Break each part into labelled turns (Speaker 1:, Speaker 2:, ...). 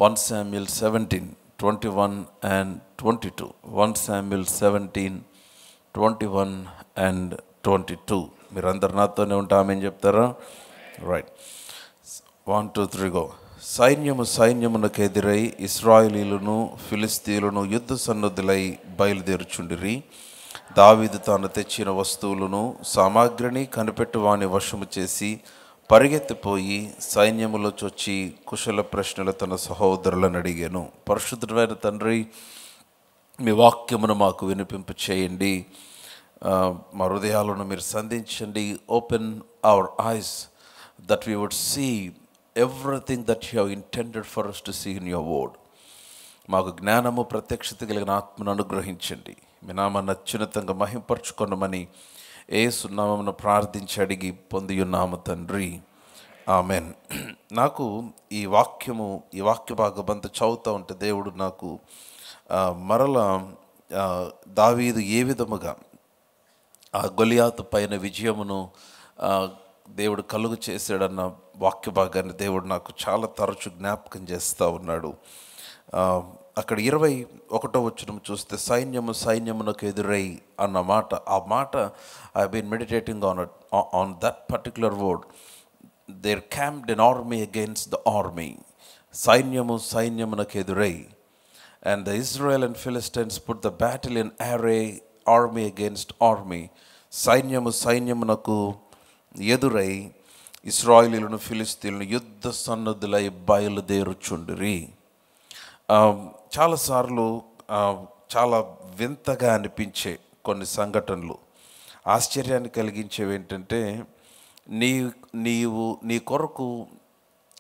Speaker 1: 1 Samuel 17, 21 and 22. 1 Samuel 17, 21 and 22. మీరందరు నాతోనే ఉంటామని చెప్తారా? రైట్. 1, 2, 3 గో. సైన్యమునకు ఎదురై ఇశ్రాయేలీయులను ఫిలిష్తీయులను యుద్ధ సన్నద్ధులై బయలుదేరుచుండిరి. దావీదు తాను తెచ్చిన వస్తువులను సామాగ్రిని కనిపెట్టు వాని వశము చేసి పరిగెత్తిపోయి సైన్యములో చొచ్చి కుశల ప్రశ్నలు తన సహోదరులను అడిగాను. పరిశుద్ధమైన తండ్రి, మీ వాక్యమును మాకు వినిపింపు చేయండి. మా హృదయాలను మీరు సంధించండి. Open our eyes that we would see everything that you have intended for us to see in your word. మాకు జ్ఞానము ప్రత్యక్షత కలిగిన ఆత్మను అనుగ్రహించండి. మీ నామాన్ని అత్యున్నతంగా మహింపరచుకొనమని యేసు నామమున ప్రార్థించి అడిగి పొందియున్నాము తండ్రి, ఆమెన్. నాకు ఈ వాక్య భాగమంతా చదువుతూ ఉంటే దేవుడు నాకు మరలా దావీదు ఏ విధముగా ఆ గొలియాతు పైన విజయమును దేవుడు కలుగు చేశాడన్న వాక్య భాగాన్ని దేవుడు నాకు చాలా తరచు జ్ఞాపకం చేస్తూ ఉన్నాడు. అక్కడ 21వ వచనం చూస్తే సైన్యమునకు ఎదురై అన్న మాట, ఆ మాట I been meditating on that particular word. There camped an army against the army. సైన్యమునకు ఎదురై. And the Israel and Philistines put the battle in array, army against army. సైన్యమునకు ఎదురై ఇశ్రాయేలీయులను ఫిలిష్తీయులను యుద్ధ సన్నద్ధులై బయలుదేరుచుండిరి. చాలాసార్లు చాలా వింతగా అనిపించే కొన్ని సంఘటనలు, ఆశ్చర్యాన్ని కలిగించేవి ఏంటంటే, నీ కొరకు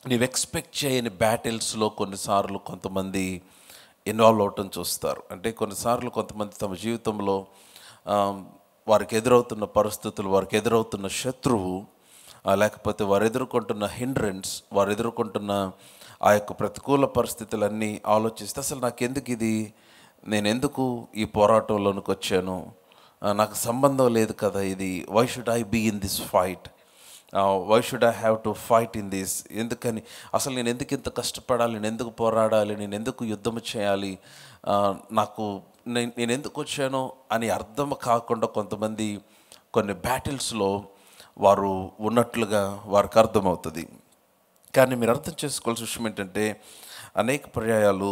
Speaker 1: నీవు ఎక్స్పెక్ట్ చేయని బ్యాటిల్స్లో కొన్నిసార్లు కొంతమంది ఇన్వాల్వ్ అవటం చూస్తారు. అంటే కొన్నిసార్లు కొంతమంది తమ జీవితంలో వారికి ఎదురవుతున్న పరిస్థితులు, వారికి ఎదురవుతున్న శత్రువు, లేకపోతే వారు ఎదుర్కొంటున్న హిండ్రెన్స్, వారు ఎదుర్కొంటున్న ఆ యొక్క ప్రతికూల పరిస్థితులన్నీ ఆలోచిస్తే, అసలు నాకెందుకు ఇది, నేను ఎందుకు ఈ పోరాటంలోనికి వచ్చాను, నాకు సంబంధం లేదు కదా ఇది, why should I be in this fight, why should I have to fight in this, ఎందుకని అసలు నేను ఎందుకు ఇంత కష్టపడాలి, నేను ఎందుకు పోరాడాలి, నేను ఎందుకు యుద్ధం చేయాలి, నేను ఎందుకు వచ్చాను అని అర్థం కాకుండా కొంతమంది కొన్ని బ్యాటిల్స్లో వారు ఉన్నట్లుగా వారికి అర్థమవుతుంది. కానీ మీరు అర్థం చేసుకోవాల్సిన విషయం ఏంటంటే, అనేక పర్యాయాలు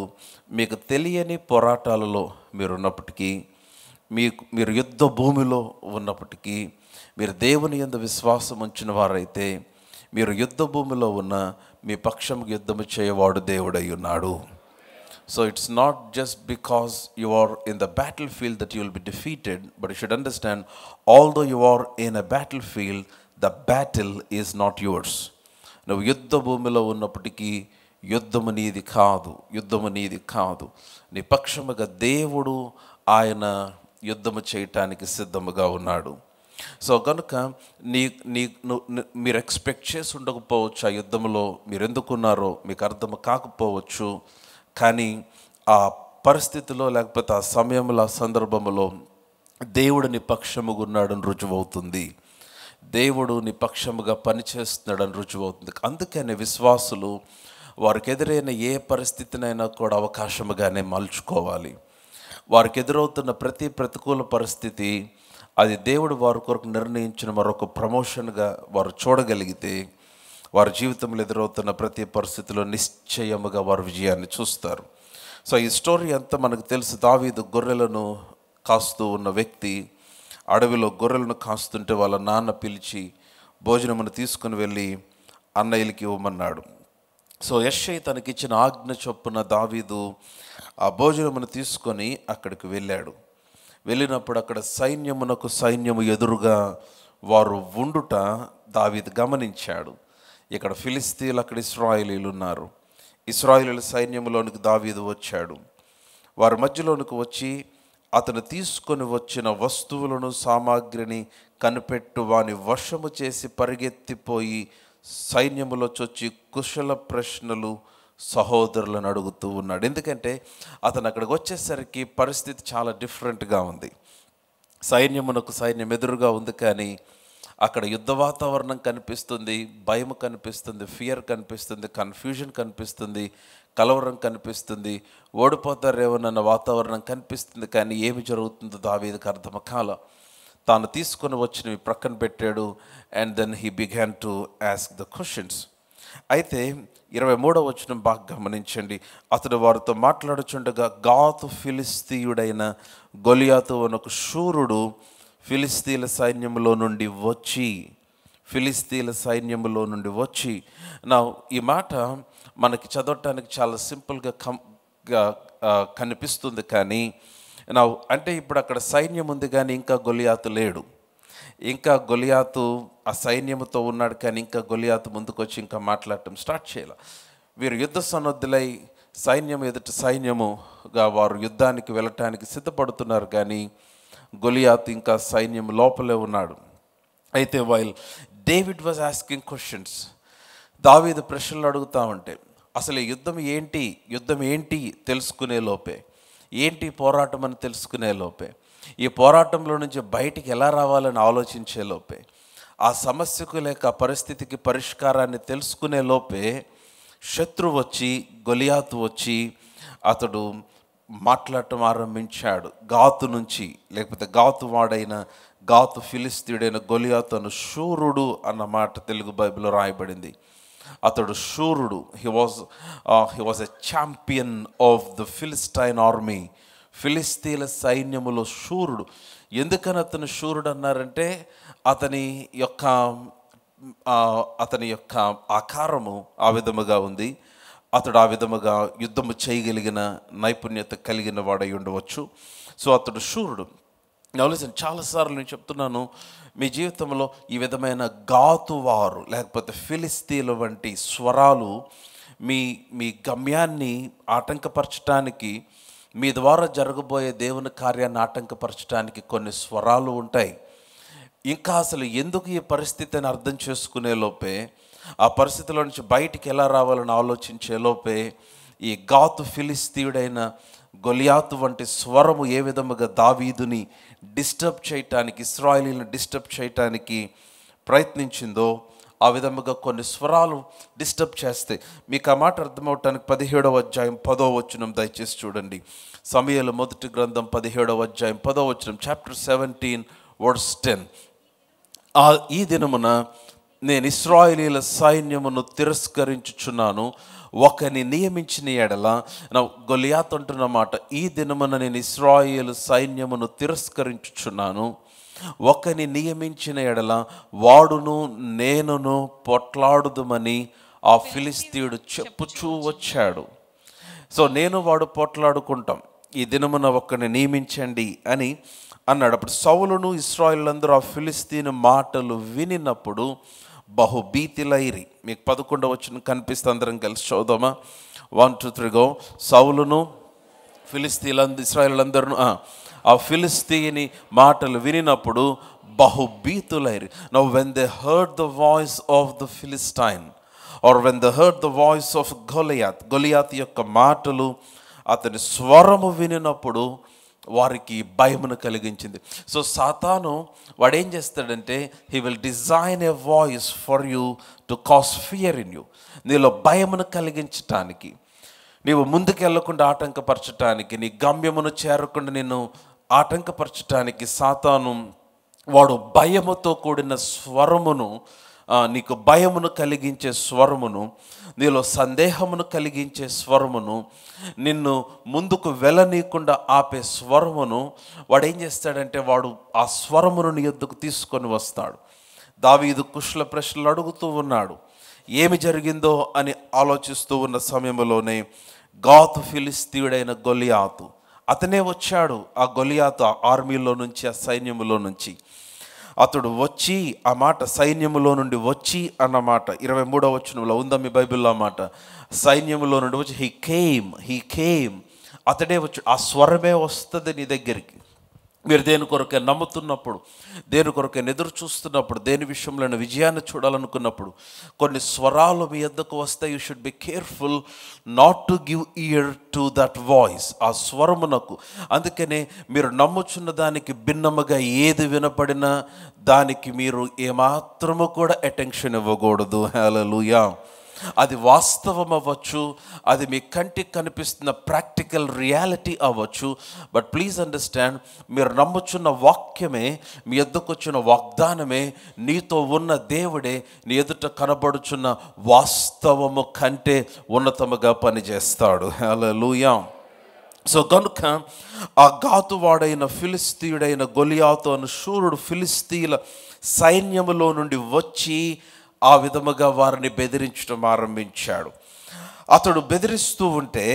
Speaker 1: మీకు తెలియని పోరాటాలలో మీరు ఉన్నప్పటికీ, మీరు యుద్ధ భూమిలో ఉన్నప్పటికీ, మీరు దేవుని యందు విశ్వాసం ఉంచిన వారైతే, మీరు యుద్ధ భూమిలో ఉన్న మీ పక్షం యుద్ధము చేయవాడు దేవుడై ఉన్నాడు. So it's not just because you are in the battlefield that you will be defeated, but you should understand, although you are in a battlefield, the battle is not yours. నువ్వు యుద్ధ భూమిలో ఉన్నప్పటికీ యుద్ధము నీది కాదు. నీ పక్షముగా దేవుడు ఆయన యుద్ధము చేయటానికి సిద్ధముగా ఉన్నాడు. సో కనుక మీరు ఎక్స్పెక్ట్ చేసి ఉండకపోవచ్చు, ఆ యుద్ధంలో మీరు ఎందుకున్నారో మీకు అర్థం కాకపోవచ్చు. కానీ ఆ పరిస్థితిలో, లేకపోతే ఆ సమయంలో, ఆ సందర్భంలో దేవుడు నీ పక్షముగా ఉన్నాడని రుజువవుతుంది. దేవుడు నీ పక్షముగా పనిచేస్తున్నాడని రుజువవుతుంది. అందుకనే విశ్వాసులు వారికి ఎదురైన ఏ పరిస్థితినైనా కూడా అవకాశముగానే మలుచుకోవాలి. వారికి ఎదురవుతున్న ప్రతి ప్రతికూల పరిస్థితి అది దేవుడు వారి కొరకు నిర్ణయించిన మరొక ప్రమోషన్గా వారు చూడగలిగితే, వారి జీవితంలో ఎదురవుతున్న ప్రతి పరిస్థితిలో నిశ్చయముగా వారు విజయాన్ని చూస్తారు. సో ఈ స్టోరీ అంతా మనకు తెలుసు. దావీదు గొర్రెలను కాస్తూ ఉన్న వ్యక్తి అడవిలో గొర్రెలను కాస్తుంటే వాళ్ళ నాన్న పిలిచి భోజనమును తీసుకుని వెళ్ళి అన్నయ్యలకి ఇవ్వమన్నాడు. సో యెషై తనకిచ్చిన ఆజ్ఞ చొప్పున దావీదు ఆ భోజనమును తీసుకొని అక్కడికి వెళ్ళినప్పుడు అక్కడ సైన్యము ఎదురుగా వారు ఉండుట దావీదు గమనించాడు. ఇక్కడ ఫిలిష్తీయులు, అక్కడ ఇశ్రాయేలీయులు ఉన్నారు. ఇశ్రాయేలీయుల సైన్యంలోనికి దావీదు వచ్చాడు. వారి మధ్యలోనికి వచ్చి అతను తీసుకొని వచ్చిన వస్తువులను సామాగ్రిని కనిపెట్టు వాని వశము చేసి పరిగెత్తిపోయి సైన్యములో చొచ్చి కుశల ప్రశ్నలు సహోదరులను అడుగుతూ ఉన్నాడు. ఎందుకంటే అతను అక్కడికి వచ్చేసరికి పరిస్థితి చాలా డిఫరెంట్గా ఉంది. సైన్యం ఎదురుగా ఉంది, కానీ అక్కడ యుద్ధ వాతావరణం కనిపిస్తుంది, భయం కనిపిస్తుంది, ఫియర్ కనిపిస్తుంది, కన్ఫ్యూజన్ కనిపిస్తుంది. కలవరం కనిపిస్తుంది, ఓడిపోతారేమోనన్న వాతావరణం కనిపిస్తుంది. కానీ ఏమి జరుగుతుందో దావీదుకు అర్థం కాల. తాను తీసుకొని వచ్చినవి ప్రక్కన పెట్టాడు. And then he began to ask the questions. అయితే 23వ వచనం బాగా గమనించండి. అతడు వారితో మాట్లాడుచుండగా గాతు ఫిలిస్తీయుడైన గొలియాతు అనొక శూరుడు ఫిలిస్తీన్ల సైన్యములో నుండి వచ్చి నా ఈ మాట మనకి చదవటానికి చాలా సింపుల్గా కనిపిస్తుంది. కానీ నా అంటే ఇప్పుడు అక్కడ సైన్యం ఉంది కానీ ఇంకా గొలియాతు లేడు. ఇంకా గొలియాతు ఆ సైన్యముతో ఉన్నాడు కానీ ఇంకా గొలియాతు ముందుకు వచ్చి ఇంకా మాట్లాడటం స్టార్ట్ చేయాలి. వీరు యుద్ధ సన్నద్ధులై సైన్యం ఎదుట సైన్యముగా వారు యుద్ధానికి వెళ్ళటానికి సిద్ధపడుతున్నారు. కానీ గొలియాతు ఇంకా సైన్యం లోపలే ఉన్నాడు. అయితే while David was asking questions, దావీదు ప్రశ్నలు అడుగుతా ఉంటే అసలు యుద్ధం ఏంటి తెలుసుకునే లోపే, ఏంటి పోరాటం అని తెలుసుకునే లోపే, ఈ పోరాటంలో నుంచి బయటికి ఎలా రావాలని ఆలోచించే లోపే, ఆ సమస్యకు లేక ఆ పరిస్థితికి పరిష్కారాన్ని తెలుసుకునే లోపే శత్రువు వచ్చి గొలియాతు వచ్చి అతడు మాట్లాడటం ఆరంభించాడు. గాతు నుంచి, లేకపోతే గాతు వాడైన గాతు ఫిలిస్తీయుడైన గొలియాతు అను శూరుడు అన్న మాట తెలుగు బైబిల్లో రాయబడింది. అతడు శూరుడు. He was a champion of the Philistine army. ఫిలిస్తీన్ల సైన్యములో శూరుడు. ఎందుకని అతను శూరుడు అన్నారంటే అతని యొక్క ఆకారము ఆ విధముగా ఉంది. అతడు ఆ విధముగా యుద్ధము చేయగలిగిన నైపుణ్యత కలిగిన వాడై ఉండవచ్చు. సో అతడు శూరుడు. ఆలోచన చాలాసార్లు నేను చెప్తున్నాను, మీ జీవితంలో ఈ విధమైన గాతువారు లేకపోతే ఫిలిస్తీన్ల వంటి స్వరాలు మీ గమ్యాన్ని ఆటంకపరచడానికి, మీ ద్వారా జరగబోయే దేవుని కార్యాన్ని ఆటంకపరచడానికి కొన్ని స్వరాలు ఉంటాయి. ఇంకా అసలు ఎందుకు ఈ పరిస్థితిని అర్థం చేసుకునే లోపే, ఆ పరిస్థితిలో నుంచి బయటికి ఎలా రావాలని ఆలోచించే లోపే ఈ గాతు ఫిలిస్తీయుడైన గొలియాతు వంటి స్వరము ఏ విధముగా దావీదుని డిస్టర్బ్ చేయటానికి, ఇశ్రాయేలీలను డిస్టర్బ్ చేయటానికి ప్రయత్నించిందో ఆ విధముగా కొన్ని స్వరాలు డిస్టర్బ్ చేస్తాయి. మీకు ఆ మాట అర్థమవటానికి 17వ అధ్యాయం 10వ వచనం దయచేసి చూడండి. సమూయేలు మొదటి గ్రంథం 17వ అధ్యాయం 10వ వచనం, చాప్టర్ 17 వర్స్ 10. ఈ దినమున నేను ఇశ్రాయేలీల సైన్యమును తిరస్కరించుచున్నాను, ఒకని నియమించిన ఎడల. గొలియాతు అంటున్న మాట, ఈ దినమున నేను ఇశ్రాయేలు సైన్యమును తిరస్కరించుచున్నాను, ఒకని నియమించిన ఎడల వాడును నేనును పొట్లాడుదుమని ఆ ఫిలిస్తీయుడు చెప్పుచూ వచ్చాడు. సో నేను వాడు పోట్లాడుకుంటాం, ఈ దినమున ఒకరిని నియమించండి అని అన్నాడు. అప్పుడు సౌలును ఇశ్రాయేలులందరూ ఆ ఫిలిస్తీను మాటలు వినినప్పుడు బహుభీతిలైరి. మీకు 11వ వచనం కనిపిస్తే అందరం కలిసి చదువుదామా? 1 2 3 గో. సౌలును ఇశ్రాయేలులందరూ ఆ ఫిలిస్తీని మాటలు వినినప్పుడు బహుభీతులైరి. Now when they heard the voice of the Philistine or when they heard the voice of Goliath యొక్క మాటలు, అతని స్వరము వినినప్పుడు వారికి భయమును కలిగించింది. సో సాతాను వాడేం చేస్తాడంటే, he will design a voice for you to cause fear in you. నీలో భయమును కలిగించటానికి, నీవు ముందుకు వెళ్ళకుండా ఆటంకపరచటానికి, నీ గమ్యమును చేరకుండా నిన్ను ఆటంకపరచటానికి సాతాను వాడు భయముతో కూడిన స్వరమును, నీకు భయమును కలిగించే స్వరమును, నీలో సందేహమును కలిగించే స్వరమును, నిన్ను ముందుకు వెళ్ళనీయకుండా ఆపే స్వరమును వాడు ఏం చేస్తాడంటే వాడు ఆ స్వరమును నీ యొద్దకు తీసుకొని వస్తాడు. దావీదు కుశల ప్రశ్నలు అడుగుతూ ఉన్నాడు. ఏమి జరిగిందో అని ఆలోచిస్తూ ఉన్న సమయంలోనే గాతు ఫిలిస్తీయుడైన గొలియాతు అతనే వచ్చాడు. ఆ గొలియాతు ఆ ఆర్మీలో నుంచి, ఆ సైన్యములో నుంచి అతడు వచ్చి, ఆ మాట సైన్యములో నుండి వచ్చి అన్నమాట 23వ వచనంలో ఉందా మీ బైబిల్లో? ఆ మాట సైన్యములో నుండి వచ్చి హీ కేమ్ అతడే వచ్చి. ఆ స్వరమే వస్తుంది నీ దగ్గరికి. మీరు దేని కొరకే నమ్ముతున్నప్పుడు, దేని కొరకే ఎదురు చూస్తున్నప్పుడు, దేని విషయంలో విజయాన్ని చూడాలనుకున్నప్పుడు కొన్ని స్వరాలు మీ వద్దకు వస్తాయి. You should be careful not to give year to that voice, ఆ స్వరమునకు. అందుకనే మీరు నమ్ముచున్న దానికి భిన్నముగా ఏది వినపడినా దానికి మీరు ఏమాత్రము కూడా అటెన్షన్ ఇవ్వకూడదు. హల్లెలూయా. అది వాస్తవం అవ్వచ్చు, అది మీ కంటికి కనిపిస్తున్న ప్రాక్టికల్ రియాలిటీ అవ్వచ్చు. బట్ ప్లీజ్ అండర్స్టాండ్, మీరు నమ్ముచున్న వాక్యమే, మీ ఎద్దుకు వచ్చిన వాగ్దానమే, నీతో ఉన్న దేవుడే నీ ఎదుట కనబడుచున్న వాస్తవము కంటే ఉన్నతముగా పనిచేస్తాడు. హల్లెలూయా. సో కనుక ఆ గాతువాడైన ఫిలిస్తీయుడైన గొలియాతు అను శూరుడు ఫిలిస్తీయుల సైన్యములో నుండి వచ్చి ఆ విధముగా వారిని బెదిరించడం ఆరంభించాడు. అతడు బెదిరిస్తూ ఉంటే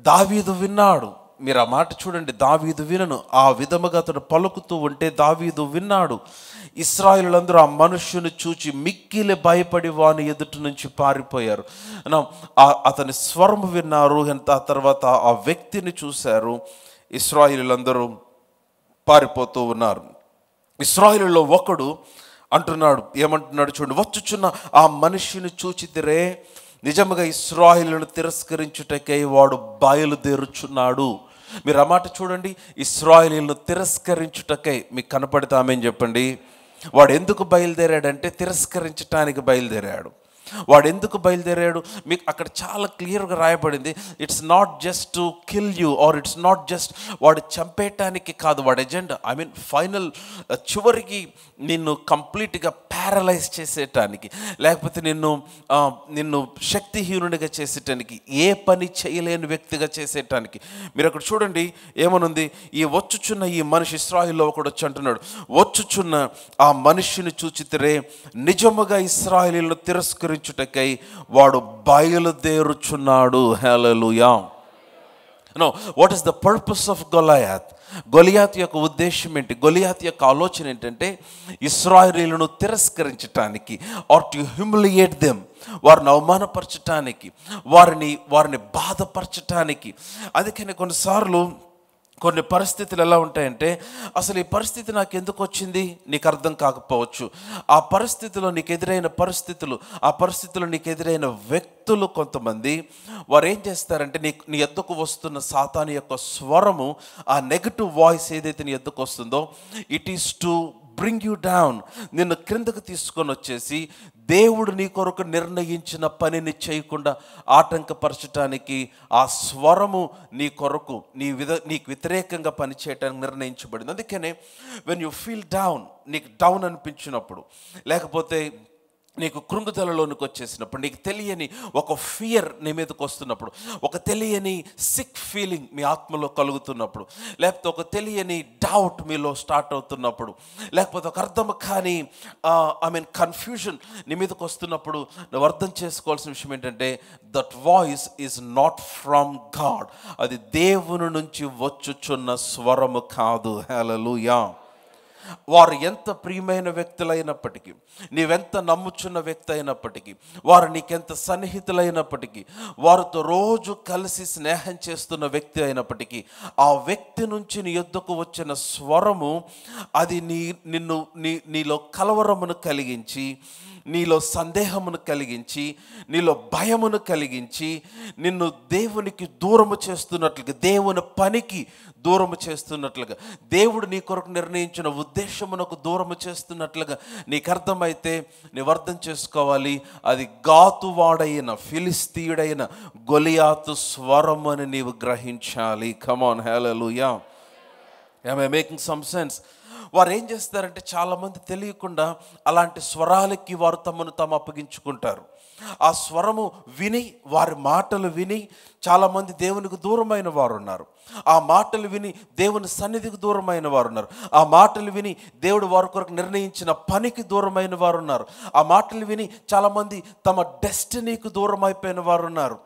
Speaker 1: దావీదు విన్నాడు. మీరు ఆ మాట చూడండి, దావీదు వినను, ఆ విధముగా అతడు పలుకుతూ ఉంటే దావీదు విన్నాడు. ఇశ్రాయేలులందరూ ఆ మనుష్యుని చూచి మిక్కిలి భయపడి వాని ఎదుటి నుంచి పారిపోయారు. అతని స్వరము విన్నారు. ఆ తర్వాత ఆ వ్యక్తిని చూశారు. ఇశ్రాయేలులందరూ పారిపోతూ ఉన్నారు. ఇశ్రాయేలులో ఒకడు అంటున్నాడు, ఏమంటున్నాడు చూడండి, వచ్చుచున్న ఆ మనిషిని చూచితిరే, నిజముగా ఇశ్రాయేలును తిరస్కరించుటకై వాడు బయలుదేరుచున్నాడు. మీరు ఆ మాట చూడండి, ఇశ్రాయేలును తిరస్కరించుటకై. మీకు కనపడితే ఆమేన్ చెప్పండి. వాడు ఎందుకు బయలుదేరాడంటే తిరస్కరించటానికి బయలుదేరాడు. వాడు ఎందుకు బయలుదేరాడు మీకు అక్కడ చాలా క్లియర్గా రాయబడింది. It's not just to kill you, or it's not just వాడు చంపేయటానికి కాదు వాడి ఎజెండా. ఐ మీన్ ఫైనల్ చివరికి నిన్ను కంప్లీట్గా ప్యారలైజ్ చేసేటానికి, లేకపోతే నిన్ను శక్తిహీనుడిగా చేసేటానికి, ఏ పని చేయలేని వ్యక్తిగా చేసేటానికి. మీరు అక్కడ చూడండి ఏమనుంది, ఈ వచ్చుచున్న ఈ మనిషి, ఇశ్రాయేల్లో ఒకడు వచ్చి అంటున్నాడు, వచ్చుచున్న ఆ మనిషిని చూచితిరే, నిజముగా ఇశ్రాయేలును తిరస్కరించుటకై వాడు బయలుదేరుచున్నాడు. Hallelujah. No, what is the purpose of Goliath? Goliath యొక్క ఉద్దేశం ఏంటి? గొలియాత్ యొక్క ఆలోచన ఏంటంటే ఇశ్రాయేలును తిరస్కరించటానికి, ఆర్ టు హ్యూమిలియేట్ దెమ్, వారిని అవమానపరచటానికి, వారిని బాధపరచటానికి. అందుకని కొన్నిసార్లు కొన్ని పరిస్థితులు ఎలా ఉంటాయంటే, అసలు ఈ పరిస్థితి నాకు ఎందుకు వచ్చింది నీకు అర్థం కాకపోవచ్చు. ఆ పరిస్థితిలో నీకు ఎదురైన పరిస్థితులు, ఆ పరిస్థితుల్లో నీకు ఎదురైన వ్యక్తులు కొంతమంది, వారు ఏం చేస్తారంటే నీ ఎద్దుకు వస్తున్న సాతాను యొక్క స్వరము, ఆ నెగటివ్ వాయిస్ ఏదైతే నీ ఎద్దుకు వస్తుందో, it is to bring you down, నిన్ను క్రిందకు తీసుకొని వచ్చేసి దేవుడు నీ కొరకు నిర్ణయించిన పనిని చేయకుండా ఆటంకపరచటానికి ఆ స్వరము నీ కొరకు నీకు వ్యతిరేకంగా పనిచేయటానికి నిర్ణయించబడింది. అందుకనే వెన్ యూ ఫీల్ డౌన్, నీకు డౌన్ అనిపించినప్పుడు, లేకపోతే నీకు కృంగుదలలోనికి వచ్చేసినప్పుడు, నీకు తెలియని ఒక ఫియర్ నీ మీదకి వస్తున్నప్పుడు, ఒక తెలియని సిక్ ఫీలింగ్ మీ ఆత్మలో కలుగుతున్నప్పుడు, లేకపోతే ఒక తెలియని డౌట్ మీలో స్టార్ట్ అవుతున్నప్పుడు, లేకపోతే ఒక అర్థం కాని కన్ఫ్యూజన్ నీ మీదకి వస్తున్నప్పుడు, నువ్వు అర్థం చేసుకోవాల్సిన విషయం ఏంటంటే that voice is not from God. అది దేవుని నుంచి వచ్చుచున్న స్వరము కాదు. హల్లెలూయా. వారు ఎంత ప్రియమైన వ్యక్తులైనప్పటికీ, నీవెంత నమ్ముచున్న వ్యక్తి అయినప్పటికీ, వారు నీకెంత సన్నిహితులైనప్పటికీ, వారితో రోజు కలిసి స్నేహం చేస్తున్న వ్యక్తి అయినప్పటికీ, ఆ వ్యక్తి నుంచి నీ యొద్దకు వచ్చిన స్వరము అది నీలో కలవరమును కలిగించి, నీలో సందేహమును కలిగించి, నీలో భయమును కలిగించి, నిన్ను దేవునికి దూరము చేస్తున్నట్లుగా, దేవుని పనికి దూరము చేస్తున్నట్లుగా, దేవుడు నీ కొరకు నిర్ణయించిన ఉద్దేశమునకు దూరము చేస్తున్నట్లుగా నీకు అర్థమైతే నీవు అర్థం చేసుకోవాలి, అది గాతువాడైన ఫిలిస్తీయుడైన గొలియాతు స్వరము అని నీవు గ్రహించాలి. Come on, hallelujah. am I making some sense? వారు ఏం చేస్తారంటే చాలామంది తెలియకుండా అలాంటి స్వరాలకి వారు తమను తాము అప్పగించుకుంటారు. ఆ స్వరము విని, వారి మాటలు విని చాలామంది దేవునికి దూరమైన వారు ఉన్నారు. ఆ మాటలు విని దేవుని సన్నిధికి దూరమైన వారు ఉన్నారు. ఆ మాటలు విని దేవుడు వారి కొరకు నిర్ణయించిన పనికి దూరమైన వారు ఉన్నారు. ఆ మాటలు విని చాలామంది తమ డెస్టినీకి దూరం అయిపోయిన వారు ఉన్నారు.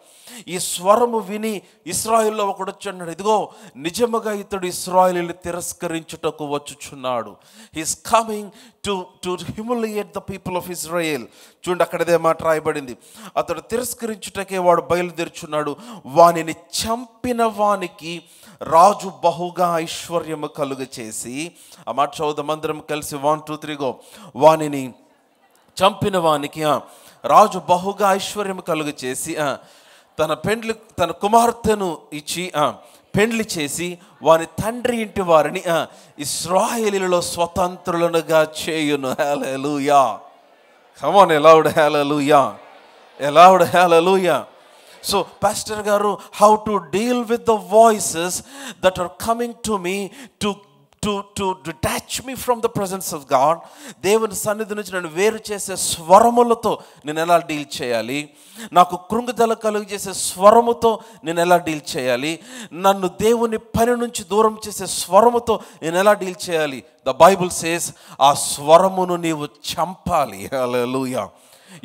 Speaker 1: ఈ స్వరము విని ఇశ్రాయేల్లో ఒకడు వచ్చి అన్నాడు, ఇదిగో నిజముగా ఇతడు ఇశ్రాయేలును తిరస్కరించుటకు వచ్చుచున్నాడు. He's coming to humiliate the people of Israel. చూడండి, అక్కడదే మాట రాయబడింది, అతడు తిరస్కరించుటకే వాడు బయలుదేరుచున్నాడు. వానిని చంపిన వానికి రాజు బహుగా ఐశ్వర్యము కలుగ చేసి, ఆ మాట చదువుదాం అందరం కలిసి, 1 2 3 గో. వానిని చంపిన వానికి రాజు బహుగా ఐశ్వర్యము కలుగ చేసి తన కుమార్తెను ఇచ్చి పెండ్లి చేసి వాని తండ్రి ఇంటి వారిని ఇశ్రాయేలీయులలో స్వతంత్రులనుగా చేయును. Hallelujah. Come on, loud hallelujah. A loud hallelujah. So, Pastor Garu, how to deal with the voices that are coming to me to detach me from the presence of God. దేవుని సన్నిధి నుంచి నన్ను వేరు చేసే స్వరములతో నేను ఎలా డీల్ చేయాలి, నాకు కృంగుదల కలుగు చేసే స్వరముతో నేను ఎలా డీల్ చేయాలి, నన్ను దేవుని పని నుంచి దూరం చేసే స్వరముతో నేను ఎలా డీల్ చేయాలి. ద బైబుల్ సేస్ ఆ స్వరమును నీవు చంపాలి. హల్లెలూయా.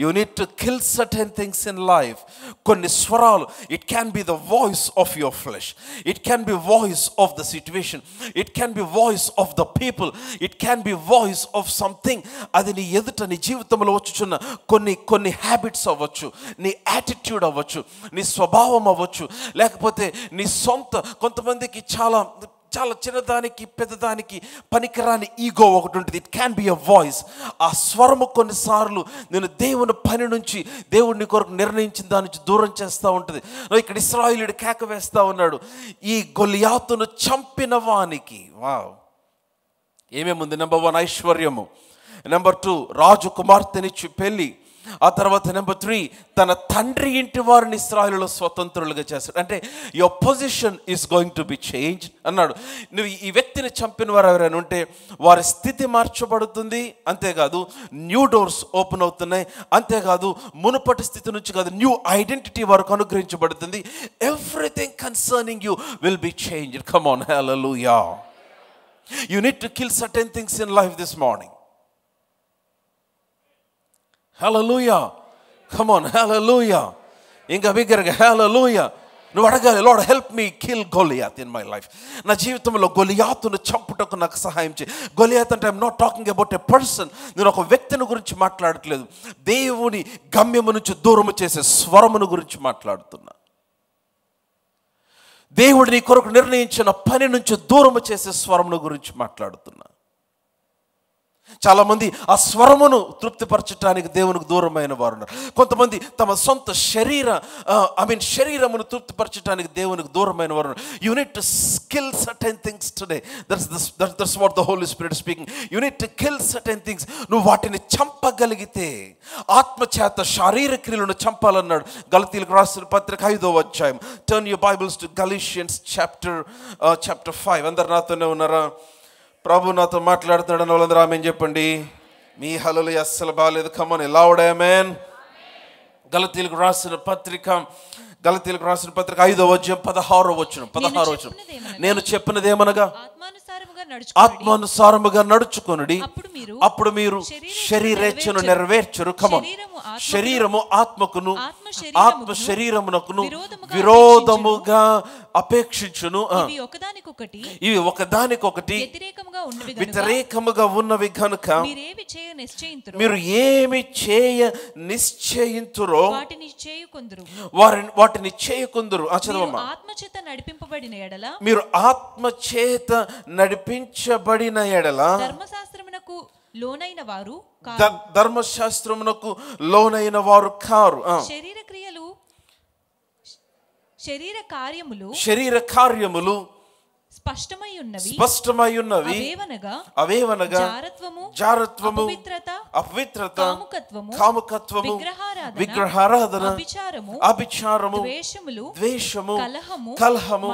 Speaker 1: You need to kill certain things in life. కొన్ని స్వరాలు, it can be the voice of your flesh, it can be voice of the situation, it can be voice of the people, it can be voice of something. అది నీ ఎదుట నీ జీవితంలో వచ్చుచున్న కొన్ని habits అవ్వచ్చు, నీ యాటిట్యూడ్ అవ్వచ్చు, నీ స్వభావం అవ్వచ్చు, లేకపోతే నీ సొంత, కొంతమందికి చాలా చిన్నదానికి పెద్దదానికి పనికిరాని ఈగో ఒకటి ఉంటుంది. It can be a voice. ఆ స్వరము కొన్నిసార్లు నేను దేవుని పని నుంచి, దేవుడిని కొరకు నిర్ణయించిన దాని నుంచి దూరం చేస్తూ ఉంటుంది. ఇక్కడ ఇశ్రాయేలీయుడు కేక వేస్తూ ఉన్నాడు, ఈ గొలియాతును చంపిన వానికి. వావ్, ఏమేముంది? నెంబర్ 1 ఐశ్వర్యము, నెంబర్ 2 రాజు కుమార్తెనిచ్చి పెళ్ళి, ఆ తర్వాత నెంబర్ 3 తన తండ్రి ఇంటి వారిని ఇశ్రాయేలులో స్వతంత్రులుగా చేస్తాడు. అంటే your position is going to be change అన్నాడు. నువ్వు ఈ వ్యక్తిని చంపిన వారు ఎవరైనా ఉంటే వారి స్థితి మార్చబడుతుంది. అంతేకాదు న్యూ డోర్స్ ఓపెన్ అవుతున్నాయి. అంతేకాదు మునుపటి స్థితి నుంచి కాదు, న్యూ ఐడెంటిటీ వారికి అనుగ్రహించబడుతుంది. Everything concerning you will be changed. Come on, hallelujah. You need to kill certain things in life this morning. Hallelujah. Come on, hallelujah. ఇంకా బిగ్గరగా హల్లెలూయా. నువ్వు అడగాలి, Lord help me kill Goliath in my life. నా జీవితంలో గొలియాతును చంపుటకు నాకు సహాయం చేయి. గొలియాత్ అంటే I'm not talking about a person. నేను ఒక వ్యక్తిని గురించి మాట్లాడట్లేదు, దేవుని గమ్యము నుంచి దూరము చేసే స్వరమును గురించి మాట్లాడుతున్నా. దేవుడు నీ కొరకు నిర్ణయించిన పని నుంచి దూరము చేసే స్వరమును గురించి మాట్లాడుతున్నా. చాలామంది ఆ స్వరమును తృప్తిపరచడానికి దేవునికి దూరమైన వారు ఉన్నారు. కొంతమంది తమ సొంత శరీరమును తృప్తిపరచడానికి దేవునికి దూరమైన వారు ఉన్నారు. You need to kill certain things today. That's what the Holy Spirit speaking. You need to kill certain things. నువ్వు వాటిని చంపగలిగితే, ఆత్మచేత శారీరక క్రియలను చంపాలన్నాడు. గలతీయులకు రాసిన పత్రిక 5వ అధ్యాయం. Turn your Bibles to Galatians chapter 5. అందరు నాతోనే ఉన్నారా? ప్రభు నాతో మాట్లాడుతున్నాడు అని వాళ్ళందరూ ఆమేన్ చెప్పండి. మీ హల్లెలూయా అస్సలు బాగాలేదు. కమన్, లౌడ్ ఆమేన్. గలతీయులకు రాసిన పత్రిక 5వ అధ్యాయం 16వ వచనం. నేను చెప్పినది ఏమనగా, ఆత్మానుసారముగా నడుచుకొనుడి, అప్పుడు మీరు శరీరేచ్ఛను నెరవేర్చరు. కమన్, శరీరము ఆత్మకును, ఆత్మ శరీరమునకును విరోధముగా అపేక్షించును. ఇవి ఒకదానికొకటి వ్యతిరేకముగా ఉన్నవి కనుక మీరు ఏమి చేయ నిశ్చయింతురో వాటిని చేయకుందురు.
Speaker 2: ఆత్మచేత నడిపింపబడిన ఎడల,
Speaker 1: మీరు ఆత్మచేత నడిపించబడిన ఎడల
Speaker 2: ధర్మశాస్త్రమునకు లోనైన వారు
Speaker 1: ధర్మశాస్త్రమునకు లోనైన వారు కారు. శరీర కార్యములు స్పష్టమై ఉన్నవి. అవేవనగా జారత్వము, అపవిత్రత, కాముకత్వము, విగ్రహారాధన, అభిచారము, ద్వేషము, కలహము.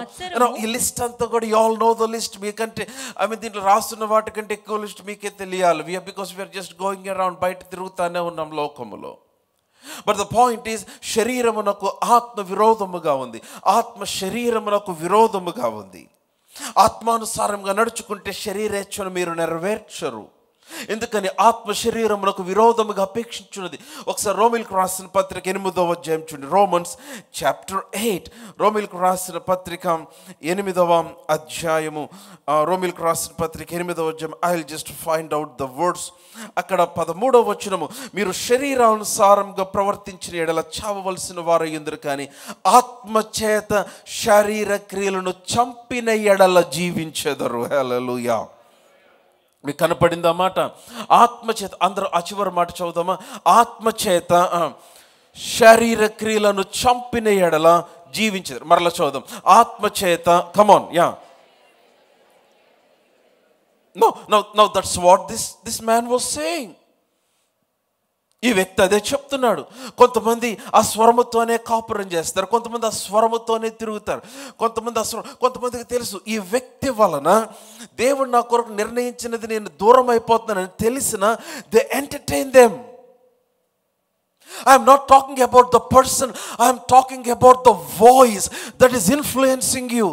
Speaker 1: ఈ లిస్ట్ అంతా కూడా you all know the list. మీకంటే దీంట్లో రాస్తున్న వాటికంటే ఎక్కువ లిస్ట్ మీకే తెలియాలి. Because we're just going around, బయట తిరుగుతానే ఉన్నాం లోకములో. బట్ ద పాయింట్ ఈస్, శరీరమునకు ఆత్మ విరోధముగా ఉంది, ఆత్మ శరీరమునకు విరోధముగా ఉంది. ఆత్మానుసారంగా నడుచుకుంటే శరీరేచ్ఛను మీరు నెరవేర్చరు. ఎందుకని? ఆత్మ శరీరమునకు విరోధముగా అపేక్షించున్నది. ఒకసారి రోమిలకు రాసిన పత్రిక 8వ అధ్యాయం చూడండి. Romans chapter 8. రోమిలకు రాసిన పత్రిక 8వ అధ్యాయము. రోమిలకు రాసిన పత్రిక 8వ అధ్యాయం. I will just find out the words. అక్కడ 13వ వచనము, మీరు శరీరానుసారంగా ప్రవర్తించిన ఎడల చావవలసిన వారయ్యుందరు, కానీ ఆత్మచేత శారీర క్రియలను చంపిన ఎడల జీవించెదరు. హల్లెలూయా. మీకు కనపడిందా మాట? ఆత్మచేత. అందరూ ఆ చివరి మాట చదువుదామా? ఆత్మచేత శారీర క్రియలను చంపిన ఎడల జీవించేది. మరలా చదువుదాం. ఆత్మచేత. కమాన్, yeah. No, that's what this man was saying. ఈ వ్యక్తి అదే చెప్తున్నాడు. కొంతమంది ఆ స్వరముతోనే కాపురం చేస్తారు, కొంతమంది ఆ స్వరముతోనే తిరుగుతారు, కొంతమందికి తెలుసు ఈ వ్యక్తి వలన దేవుడు నా కొరకు నిర్ణయించినది నేను దూరం అయిపోతున్నానని తెలిసిన they entertain them. I'm not talking about the person, I'm talking about the voice that is influencing you.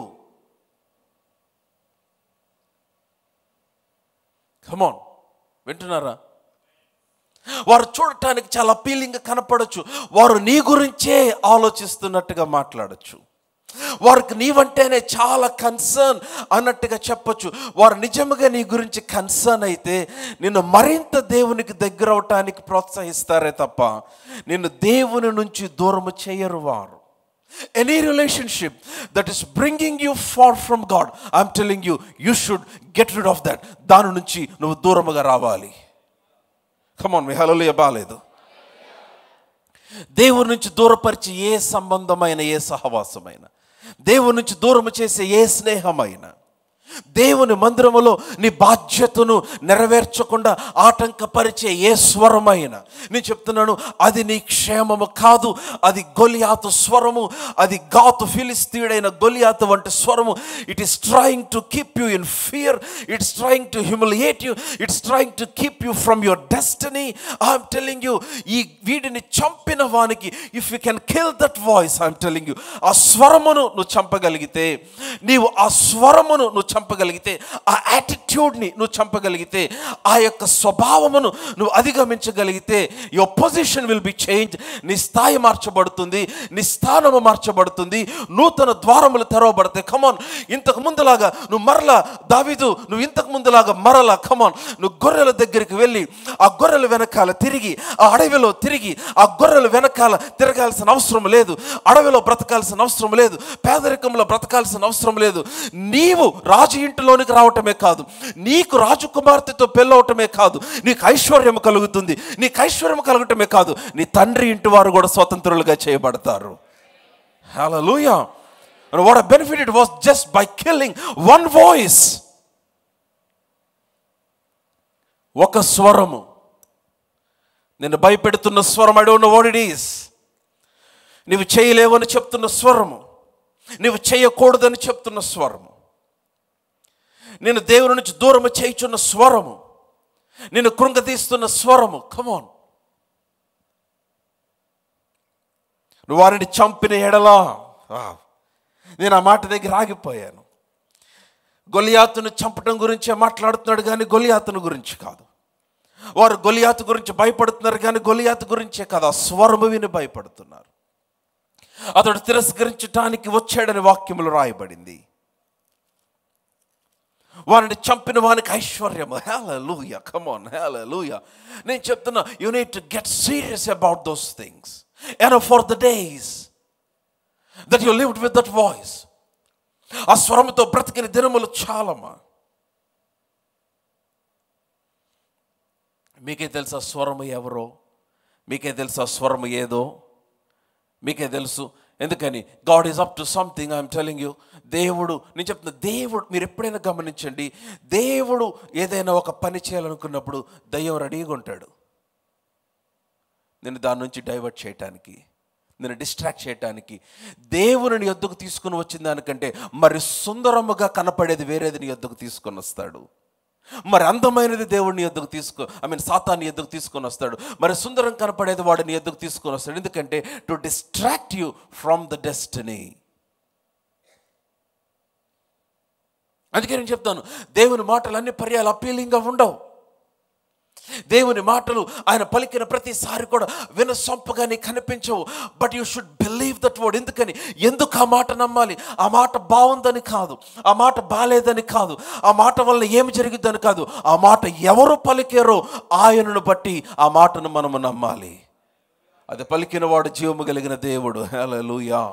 Speaker 1: Come on, వింటున్నారా? వారు చూడటానికి చాలా అపీలింగ్గా కనపడచ్చు, వారు నీ గురించే ఆలోచిస్తున్నట్టుగా మాట్లాడచ్చు, వారికి నీవంటేనే చాలా కన్సర్న్ అన్నట్టుగా చెప్పచ్చు. వారు నిజంగా నీ గురించి కన్సర్న్ అయితే నిన్ను మరింత దేవునికి దగ్గర అవటానికి ప్రోత్సహిస్తారే తప్ప నిన్ను దేవుని నుంచి దూరం చేయరు వారు. Any relationship that is bringing you far from God, I'm telling you, you should get rid of that. దాని నుంచి నువ్వు దూరముగా రావాలి. Come on, మీ హల్లెలూయా బాలేదు. దేవుని నుంచి దూరపరిచి ఏ సంబంధమైన, ఏ సహవాసమైన, దేవుని నుంచి దూరం చేసే ఏ స్నేహమైన, దేవుని మందిరములో నీ బాధ్యతను నెరవేర్చకుండా ఆటంకపరిచే ఏ స్వరమైన, నేను చెప్తున్నాను, అది నీ క్షేమము కాదు. అది గొలియాతు స్వరము, అది గాతు ఫిలిస్తీయుడైన గొలియాతు వంటి స్వరము. It is trying to keep you in fear, it's trying to humiliate you, it's trying to keep you from your destiny. I'm telling you, ఈ వీడిని చంపిన వానికి, if you can kill that voice, I'm telling you, ఆ స్వరమును నువ్వు చంపగలిగితే, నీవు ఆ స్వరమును నువ్వు చంపగలిగితే, ఆ యాటిట్యూడ్ని నువ్వు చంపగలిగితే, ఆ యొక్క స్వభావమును నువ్వు అధిగమించగలిగితే, your position will be change. నీ స్థాయి మార్చబడుతుంది, నీ స్థానము మార్చబడుతుంది, నూతన ద్వారములు తెరవబడతాయి. కమాన్, ఇంతకు ముందులాగా నువ్వు మరలా దావీదు, నువ్వు ఇంతకు ముందులాగా మరలా కమాన్, నువ్వు గొర్రెల దగ్గరికి వెళ్ళి ఆ గొర్రెల వెనకాల తిరిగి, ఆ అడవిలో తిరిగి ఆ గొర్రెల వెనకాల తిరగాల్సిన అవసరం లేదు, అడవిలో బ్రతకాల్సిన అవసరం లేదు, పేదరికంలో బ్రతకాల్సిన అవసరం లేదు. నీవు రాజు ఇంటిలోనికి రావటమే కాదు, నీకు రాజకుమార్తెతో పెళ్ళవటమే కాదు, నీకు ఐశ్వర్యం కలుగుతుంది. నీకు ఐశ్వర్యం కలగటమే కాదు, నీ తండ్రి ఇంటి వారు కూడా స్వతంత్రులుగా చేయబడతారు. హల్లెలూయా. And what a benefit it was just by killing one voice. ఒక స్వరము, నిన్ను భయపెడుతున్న స్వరం, I don't know what it is. నీవు చేయలేవని చెప్తున్న స్వరము, నీవు చేయకూడదని చెప్తున్న స్వరము, నేను దేవుని నుంచి దూరము చేయుచున్న స్వరము, నేను కృంగతీస్తున్న స్వరము. కమాన్, నువ్వు వారిని చంపిన ఎడలా, నేను ఆ మాట దగ్గర ఆగిపోయాను. గొలియాతును చంపడం గురించే మాట్లాడుతున్నాడు కానీ గొలియాతును గురించి కాదు. వారు గొలియాతు గురించి భయపడుతున్నారు కానీ గొలియాతు గురించే కాదు, ఆ స్వరము విని భయపడుతున్నారు. అతడు తిరస్కరించడానికి వచ్చాడని వాక్యములు రాయబడింది. వారిని చంపిన వానికి ఐశ్వర్యము. హల్లెలూయా. కమ్ ఆన్, హల్లెలూయా. నేను చెప్తున్నా, you need to get serious about those things. And for the days that you lived with that voice, ఆ స్వరముతో బ్రతికిన దినములు చాలమ్మా. మీకే తెలుసు ఆ స్వరము ఎవరో, మీకే తెలుసు ఆ స్వరము ఏదో, మీకే తెలుసు. ఎందుకని? God is up to something. I'm telling you. దేవుడు, నేను చెప్తున్నా, దేవుడు, మీరు ఎప్పుడైనా గమనించండి, దేవుడు ఏదైనా ఒక పని చేయాలనుకున్నప్పుడు దయ్యం రెడీగా ఉంటాడు నేను దాని నుంచి డైవర్ట్ చేయటానికి, నేను డిస్ట్రాక్ట్ చేయటానికి. దేవుని నీ యొద్దకు తీసుకుని వచ్చిన దానికంటే మరి సుందరముగా కనపడేది వేరేది నీ యొద్దకు తీసుకొని వస్తాడు. మరి అందమైనది దేవుడిని యొద్దకు సాతాన్ని యొద్దకు తీసుకొని వస్తాడు. మరి సుందరం కనపడేది వాడిని యొద్దకు తీసుకొని వస్తాడు. ఎందుకంటే to distract you from the destiny. అందుకే నేను చెప్తాను, దేవుని మాటలు అన్ని పర్యాలు అపీలింగ్గా ఉండవు. దేవుని మాటలు ఆయన పలికిన ప్రతిసారి కూడా వినసొంపుగా నీకు కనిపించవు. But you should believe that word. ఎందుకు ఆ మాట నమ్మాలి? ఆ మాట బాగుందని కాదు, ఆ మాట బాలేదని కాదు, ఆ మాట వల్ల ఏమి జరిగిద్దని కాదు, ఆ మాట ఎవరు పలికారో ఆయనను బట్టి ఆ మాటను మనము నమ్మాలి. అది పలికిన వాడు జీవము కలిగిన దేవుడు. హల్లెలూయా.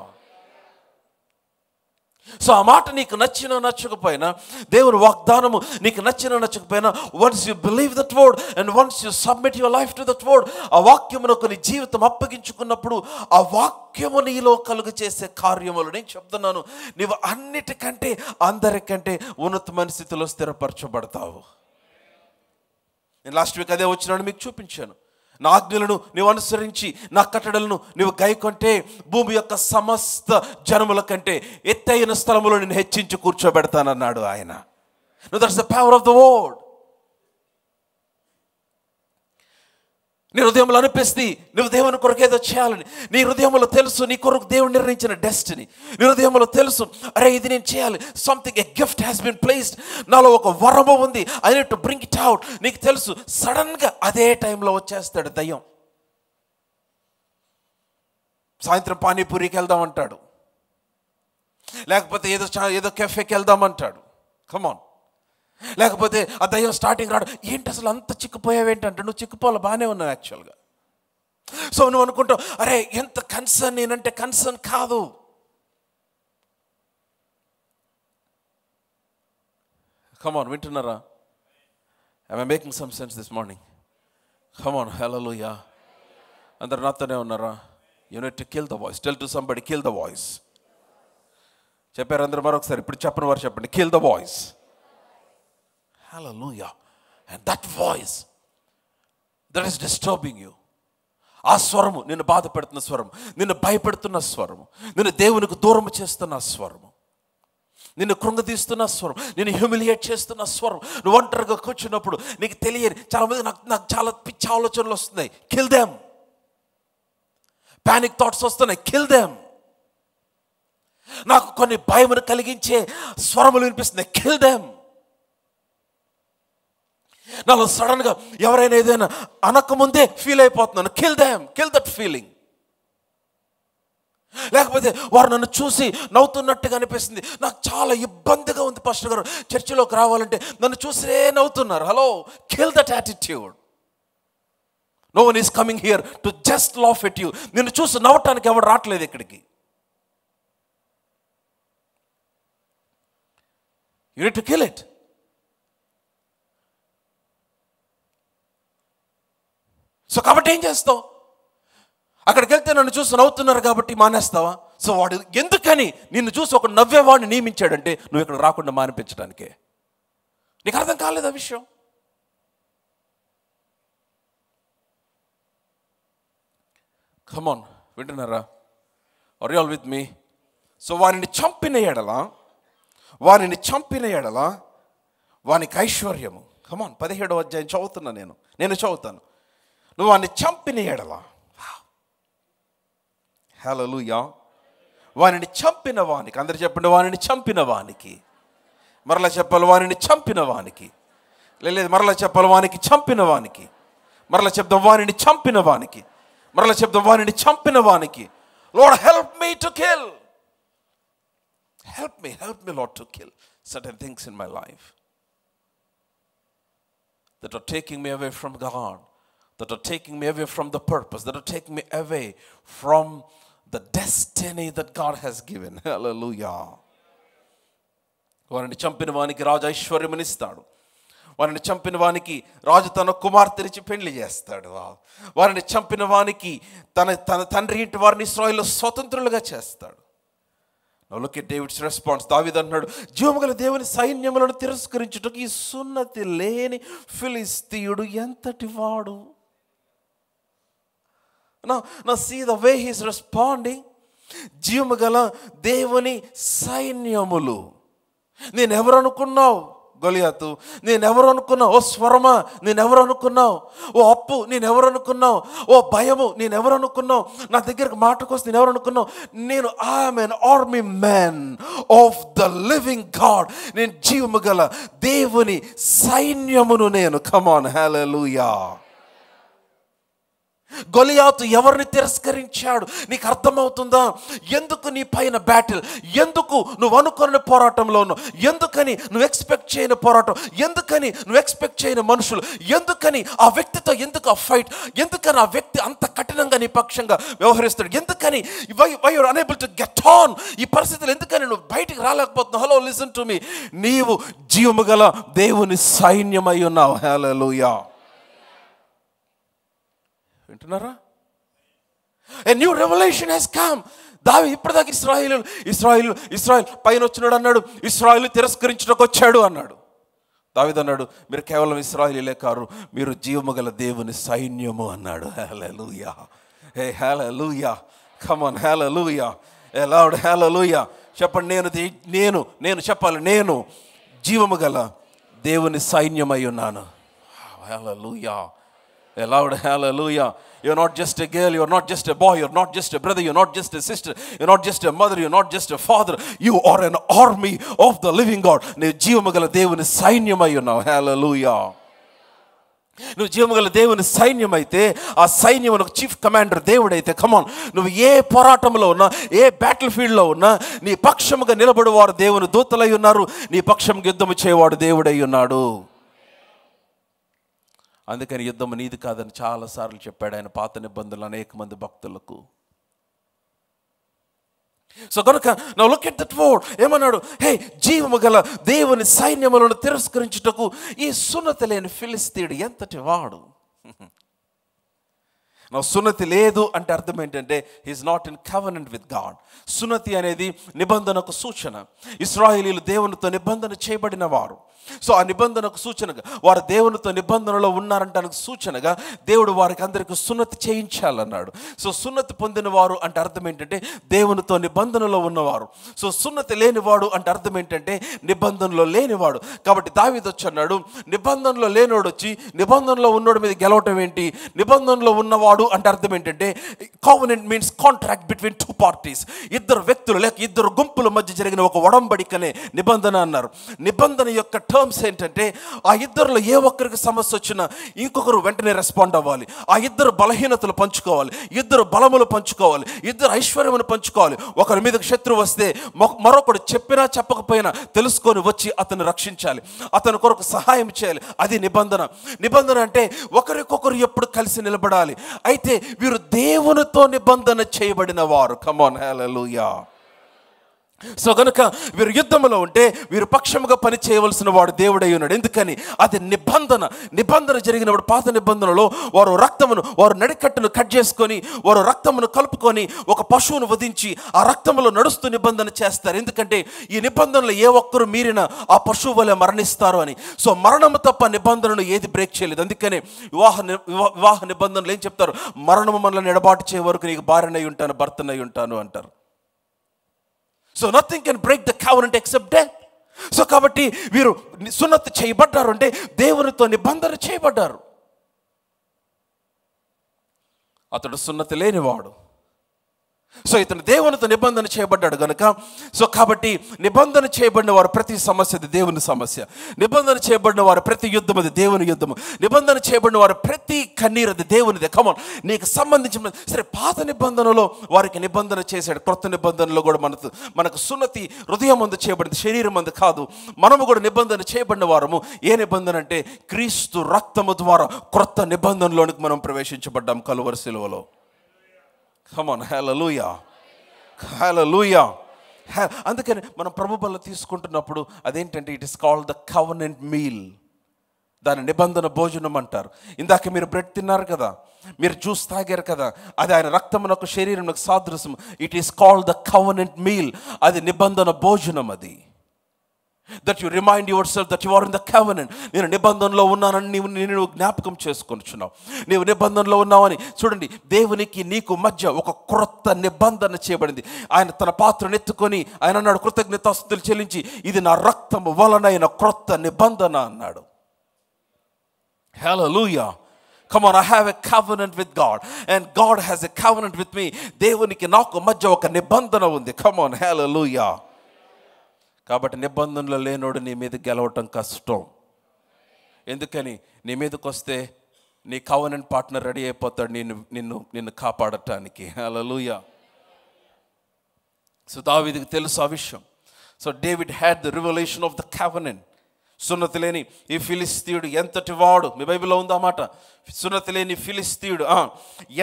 Speaker 1: సో ఆ మాట నీకు నచ్చినా నచ్చకపోయినా, దేవుని వాగ్దానము నీకు నచ్చినా నచ్చకపోయినా, once you believe that word and once you submit your life to that word, ఆ వాక్యమునకు నీ జీవితం అప్పగించుకున్నప్పుడు ఆ వాక్యము నీలో కలుగు చేసే కార్యములు, నేను చెప్తున్నాను, నీవు అన్నిటికంటే అందరికంటే ఉన్నతమైన స్థితిలో స్థిరపరచబడతావు. నేను లాస్ట్ వీక్ అదే వచ్చినాను మీకు చూపించాను. నా ఆజ్ఞలను నీవు అనుసరించి నా కట్టడలను నీవు గైకొంటే భూమి యొక్క సమస్త జనముల కంటే ఎత్తైన స్థలములో నేను హెచ్చించి కూర్చోబెడతానన్నాడు ఆయన. No, that's the power of the word. నీ హృదయంలో అనిపిస్తుంది నువ్వు దేవుని కొరకు ఏదో చేయాలని. నీ హృదయంలో తెలుసు నీ కొరకు దేవుడు నిర్ణయించిన డెస్టినీ. నీ హృదయంలో తెలుసు, అరే ఇది నేను చేయాలి. Something, a gift has been placed. నాలో ఒక వరము ఉంది, I need to bring it out. నీకు తెలుసు, సడన్గా అదే టైంలో వచ్చేస్తాడు దయ్యం. సాయంత్రం పానీపూరికి వెళ్దామంటాడు, లేకపోతే ఏదో కెఫేకి వెళ్దామంటాడు. కమాన్. లేకపోతే ఆ దయ్యం స్టార్టింగ్ రాడు, ఏంటి అసలు అంత చిక్కుపోయావేంటంటే, నువ్వు చిక్కుపోవాలి, బాగానే ఉన్నావు యాక్చువల్గా. సో నువ్వు అనుకుంటావు, అరే ఎంత కన్సర్న్ నేనంటే. కన్సర్న్ కాదు. కమాన్, వింటున్నారా? am I making some sense this morning? come on, hallelujah. అందరు నాతోనే ఉన్నారా? you need to kill the voice. tell to somebody, kill the voice. చెప్పారు అందరూ? మరొకసారి ఇప్పుడు చెప్పని వారు చెప్పండి, kill the voice. Hallelujah. And that voice that is disturbing you, ఆ స్వరము నిన్ను బాధ పెడుతున్న స్వరం, నిన్ను భయపెడుతున్న స్వరము, నిన్ను దేవునికి దూరం చేస్తున్న స్వరము, నిన్ను కృంగదీస్తున్న స్వరం, నిన్ను హ్యూమిలియేట్ చేస్తున్న స్వరం. నువ్వు ఒంటరిగా కూర్చున్నప్పుడు నీకు తెలియని చాలా మంది నాకు చాలా పిచ్చి ఆలోచనలు వస్తున్నాయి. Kill them. పానిక్ థాట్స్ వస్తున్నాయి. Kill them. నాకు కొన్ని భయమును కలిగించే స్వరములు వినిపిస్తున్నాయి. Kill them. నాలో సడన్గా ఎవరైనా ఏదైనా అనకముందే ఫీల్ అయిపోతున్నాను. Kill them. Kill that feeling. లేకపోతే వారు నన్ను చూసి నవ్వుతున్నట్టుగా అనిపిస్తుంది, నాకు చాలా ఇబ్బందిగా ఉంది పాస్టర్ గారు, చర్చిలోకి రావాలంటే నన్ను చూసే నవ్వుతున్నారు. Hello, kill that attitude. No one is coming here to just laugh at you. నిన్ను చూసి నవ్వటానికి ఎవరు రావట్లేదు ఇక్కడికి. You need to kill it. So కాబట్టి ఏం చేస్తావు? అక్కడికి వెళ్తే నన్ను చూసి నవ్వుతున్నారు కాబట్టి మానేస్తావా? సో వాడు ఎందుకని నిన్ను చూసి ఒక నవ్వేవాడిని నియమించాడంటే నువ్వు ఇక్కడ రాకుండా మానిపించడానికే. నీకు అర్థం కాలేదు ఆ విషయం? కమాన్, వింటున్నారా? Are you all with me? So వానిని చంపిన ఎడల వానికి ఐశ్వర్యము. కమాన్, 17వ అధ్యాయం చదువుతున్నా నేను చదువుతాను. నువ్వు వాడిని చంపిన ఎడల, హల్లెలూయా, వానిని చంపిన వానికి, అందరు చెప్పండి, వానిని చంపిన వానికి. మరలా చెప్పాలి, వానిని చంపిన వానికి. లేదు, మరలా చెప్పాలి, వానికి చంపిన వానికి. మరలా చెప్దాం, వానిని చంపిన వానికి. మరలా చెప్దాం, వానిని చంపిన వానికి. Lord help me to kill. Help me lord to kill certain things in my life that are taking me away from God, that are taking me away from the purpose, that are taking me away from the destiny that God has given. Hallelujah. వారిని చంపిన వానికి రాజు ఐశ్వర్యమునిస్తాడు. వారిని చంపిన వానికి రాజు తన కుమార్తెనిచ్చి పెళ్లి చేస్తాడు. వారిని చంపిన వానికి తన తండ్రి ఇంటి వారిని ఇశ్రాయేలులో స్వతంత్రులుగా చేస్తాడు. Now look at David's response. దావీదు అంటున్నాడు, జీవముగల దేవుని సైన్యములను తిరస్కరించుటకు ఈ సున్నతి లేని ఫిలిస్తీయుడు ఎంతటి వాడు. Now see the way he is responding. జీవముగల దేవుని సైన్యములు. నేనెవరు అనుకున్నావు గొలియాతు? నేనెవరు అనుకున్నావు? ఓ స్వరమా, నేనెవరు అనుకున్నావు? ఓ అప్పు, నేనెవరు అనుకున్నావు? ఓ భయము, నేనెవరు అనుకున్నావు? నా దగ్గరకు మాటకొస్తే నేనెవరు అనుకున్నావు? నేను I'm N army man of the living God. నేను జీవము గల దేవుని సైన్యమును నేను. కమాన్, హల్లెలూయా. గొలియాతు ఎవరిని తిరస్కరించాడు? నీకు అర్థమవుతుందా? ఎందుకు నీ పైన బ్యాటిల్? ఎందుకు నువ్వు అనుకున్న పోరాటంలో ఉన్నావు? ఎందుకని నువ్వు ఎక్స్పెక్ట్ చేయని పోరాటం? ఎందుకని నువ్వు ఎక్స్పెక్ట్ చేయని మనుషులు? ఎందుకని ఆ వ్యక్తితో ఎందుకు ఆ ఫైట్? ఎందుకని ఆ వ్యక్తి అంత కఠినంగా నీ పక్షంగా వ్యవహరిస్తాడు? ఎందుకని why you're unable to get on? ఈ పరిస్థితులు ఎందుకని నువ్వు బయటికి రాలేకపోతున్నావు? Hello, listen to me. నీవు జీవము గల దేవుని సైన్యమై ఉన్నావు. హల్లెలూయా. వింటున్నారా? A new revelation has come. దావీదు ఇప్పటిదాకా ఇశ్రాయేల్ పైన వచ్చినాడు అన్నాడు, ఇశ్రాయేలు తిరస్కరించుటకు వచ్చాడు అన్నాడు. దావీదు అన్నాడు, మీరు కేవలం ఇశ్రాయేలీలే కారు, మీరు జీవము గల దేవుని సైన్యము అన్నాడు. Hallelujah, hey hallelujah, come on, hallelujah, a loud hallelujah. చెప్పండి, నేను చెప్పాలి, నేను జీవము గల దేవుని సైన్యమై ఉన్నాను. Hallelujah, a loud hallelujah. You're not just a girl, you're not just a boy, you're not just a brother, you're not just a sister, you're not just a mother, you're not just a father. You are an army of the living God. నువ్వు జీవముగల దేవుని సైన్యమై ఉన్నావు. హల్లెలూయా. నువ్వు జీవముగల దేవుని సైన్యం అయితే, ఆ సైన్యమునకు chief commander దేవుడైతే, కమాన్, నువ్వు ఏ పోరాటంలో ఉన్నా, ఏ బ్యాటిల్ ఫీల్డ్లో ఉన్నా, నీ పక్షముగా నిలబడేవారు దేవుని దూతలై ఉన్నారు, నీ పక్షంగా యుద్ధము చేయవాడు దేవుడై ఉన్నాడు. అందుకని యుద్ధం నీది కాదని చాలాసార్లు చెప్పాడు ఆయన పాత నిబంధనలు అనేక మంది భక్తులకు. సో కనుక now look at that word, ఏమన్నాడు? హే, జీవము గల దేవుని సైన్యములను తిరస్కరించుటకు ఈ సున్నతి లేని ఫిలిస్తీయుడు ఎంతటి వాడు. నా సున్నతి లేదు అంటే అర్థం ఏంటంటే he is not in covenant with God. సున్నతి అనేది నిబంధనకు సూచన. ఇశ్రాయేలీయులు దేవునితో నిబంధన చేయబడిన వారు. సో ఆ నిబంధనకు సూచనగా వారు దేవునితో నిబంధనలో ఉన్నారంటానికి సూచనగా దేవుడు వారికి అందరికీ సున్నతి చేయించాలన్నాడు. సో సున్నతి పొందిన వారు అంటే అర్థం ఏంటంటే దేవునితో నిబంధనలో ఉన్నవారు. సో సున్నతి లేనివాడు అంటే అర్థం ఏంటంటే నిబంధనలో లేనివాడు. కాబట్టి దావీదు వచ్చి అన్నాడు, నిబంధనలో లేనివాడు వచ్చి నిబంధనలో ఉన్నోడి మీద గెలవటం ఏంటి? నిబంధనలో ఉన్నవాడు అంటే అర్థం ఏంటంటే covenant means contract between two parties. ఇద్దరు వ్యక్తులు లేక ఇద్దరు గుంపుల మధ్య జరిగిన ఒక ఒడంబడికనే నిబంధన అన్నారు. నిబంధన యొక్క టర్మ్స్ ఏంటంటే ఆ ఇద్దరులో ఏ ఒక్కరికి సమస్య వచ్చినా ఇంకొకరు వెంటనే రెస్పాండ్ అవ్వాలి. ఆ ఇద్దరు బలహీనతలు పంచుకోవాలి, ఇద్దరు బలములు పంచుకోవాలి, ఇద్దరు ఐశ్వర్యమును పంచుకోవాలి. ఒకరి మీదకి శత్రువు వస్తే మరొకడు చెప్పినా చెప్పకపోయినా తెలుసుకొని వచ్చి అతను రక్షించాలి, అతని కొరకు సహాయం చేయాలి. అది నిబంధన. నిబంధన అంటే ఒకరికొకరు ఎప్పుడు కలిసి నిలబడాలి. అయితే వీరు దేవునితో నిబంధన చేయబడిన వారు. Come on, hallelujah. సో కనుక వీరు యుద్ధంలో ఉంటే వీరు పక్షముగా పని చేయవలసిన వాడు దేవుడై ఉన్నాడు. ఎందుకని? అది నిబంధన. నిబంధన జరిగినప్పుడు పాత నిబంధనలో వారు రక్తమును, వారు నడికట్టును కట్ చేసుకొని వారు రక్తమును కలుపుకొని ఒక పశువును వధించి ఆ రక్తములో నడుస్తూ నిబంధన చేస్తారు. ఎందుకంటే ఈ నిబంధనలు ఏ ఒక్కరు మీరిన ఆ పశువు వలె మరణిస్తారు అని. సో మరణము తప్ప నిబంధనను ఏది బ్రేక్ చేయలేదు. అందుకనే వివాహ నిబంధనలు ఏం చెప్తారు? మరణము మనల్ని ఎడబాటు చేయ వరకు నీకు భార్యనై ఉంటాను, భర్తనై ఉంటాను అంటారు. So nothing can break the covenant except death. So కాబట్టి వీరు సున్నతి చేయబడ్డారు అంటే దేవునితో నిబంధన చేయబడ్డారు. అతడు సున్నతి లేనివాడు. సో ఇతను దేవునితో నిబంధన చేయబడ్డాడు కనుక, సో కాబట్టి నిబంధన చేయబడిన వారు ప్రతి సమస్య అది దేవుని సమస్య. నిబంధన చేయబడిన వారు ప్రతి యుద్ధం అది దేవుని యుద్ధము. నిబంధన చేయబడిన వారు ప్రతి కన్నీరు అది దేవునిదే. కమాన్, నీకు సంబంధించిన సరే పాత నిబంధనలో వారికి నిబంధన చేశాడు. క్రొత్త నిబంధనలో కూడా మనకు సున్నతి హృదయం మందు చేయబడింది, శరీరం మందు కాదు. మనము కూడా నిబంధన చేయబడిన వారము. ఏ నిబంధన అంటే క్రీస్తు రక్తము ద్వారా క్రొత్త నిబంధనలోనికి మనం ప్రవేశించబడ్డాం కలువరి శిలువలో. Come on, hallelujah, hallelujah. అందుకని మనం ప్రభు బల్ల తీసుకుంటున్నప్పుడు అదేంటంటే it is called the covenant meal. దాని నిబంధన భోజనం అంటారు. ఇందాక మీరు బ్రెడ్ తిన్నారు కదా, మీరు జ్యూస్ తాగారు కదా, అది ఆయన రక్తమునకు శరీరమునకు సాదృశ్యం. It is called the covenant meal. అది నిబంధన భోజనం. అది that you remind yourself that you are in the covenant. నేను నిబంధనలో ఉన్నానని నీవు జ్ఞాపకం చేసుకొనుచున్నావు. నీవు నిబంధనలో ఉన్నావని. చూడండి, దేవునికి నీకు మధ్య ఒక క్రొత్త నిబంధన చేయబడింది. ఆయన తన పాత్రను ఎత్తుకొని ఆయన అన్నాడు, కృతజ్ఞతాస్తుతులు చెల్లించి ఇది నా రక్తము వలనైన క్రొత్త నిబంధన అన్నాడు. హల్లెలూయా. Come on, I have a covenant with God and God has a covenant with me. దేవునికి నాకు మధ్య ఒక నిబంధన ఉంది. Come on, hallelujah. కాబట్టి నిబంధనలు లేనోడు నీ మీద గెలవటం కష్టం. ఎందుకని? నీ మీదకి వస్తే నీ కవెనెంట్ పార్ట్నర్ రెడీ అయిపోతాడు నిన్ను కాపాడటానికి. హల్లెలూయా. సో దావీదుకు తెలుసు ఆ విషయం. So David had the revolution of the covenant. సున్నతి లేని ఈ ఫిలిస్తీయుడు ఎంతటి వాడు. మీ బైబిల్లో ఉందా మాట? సున్నతి లేని ఫిలిస్తీయుడు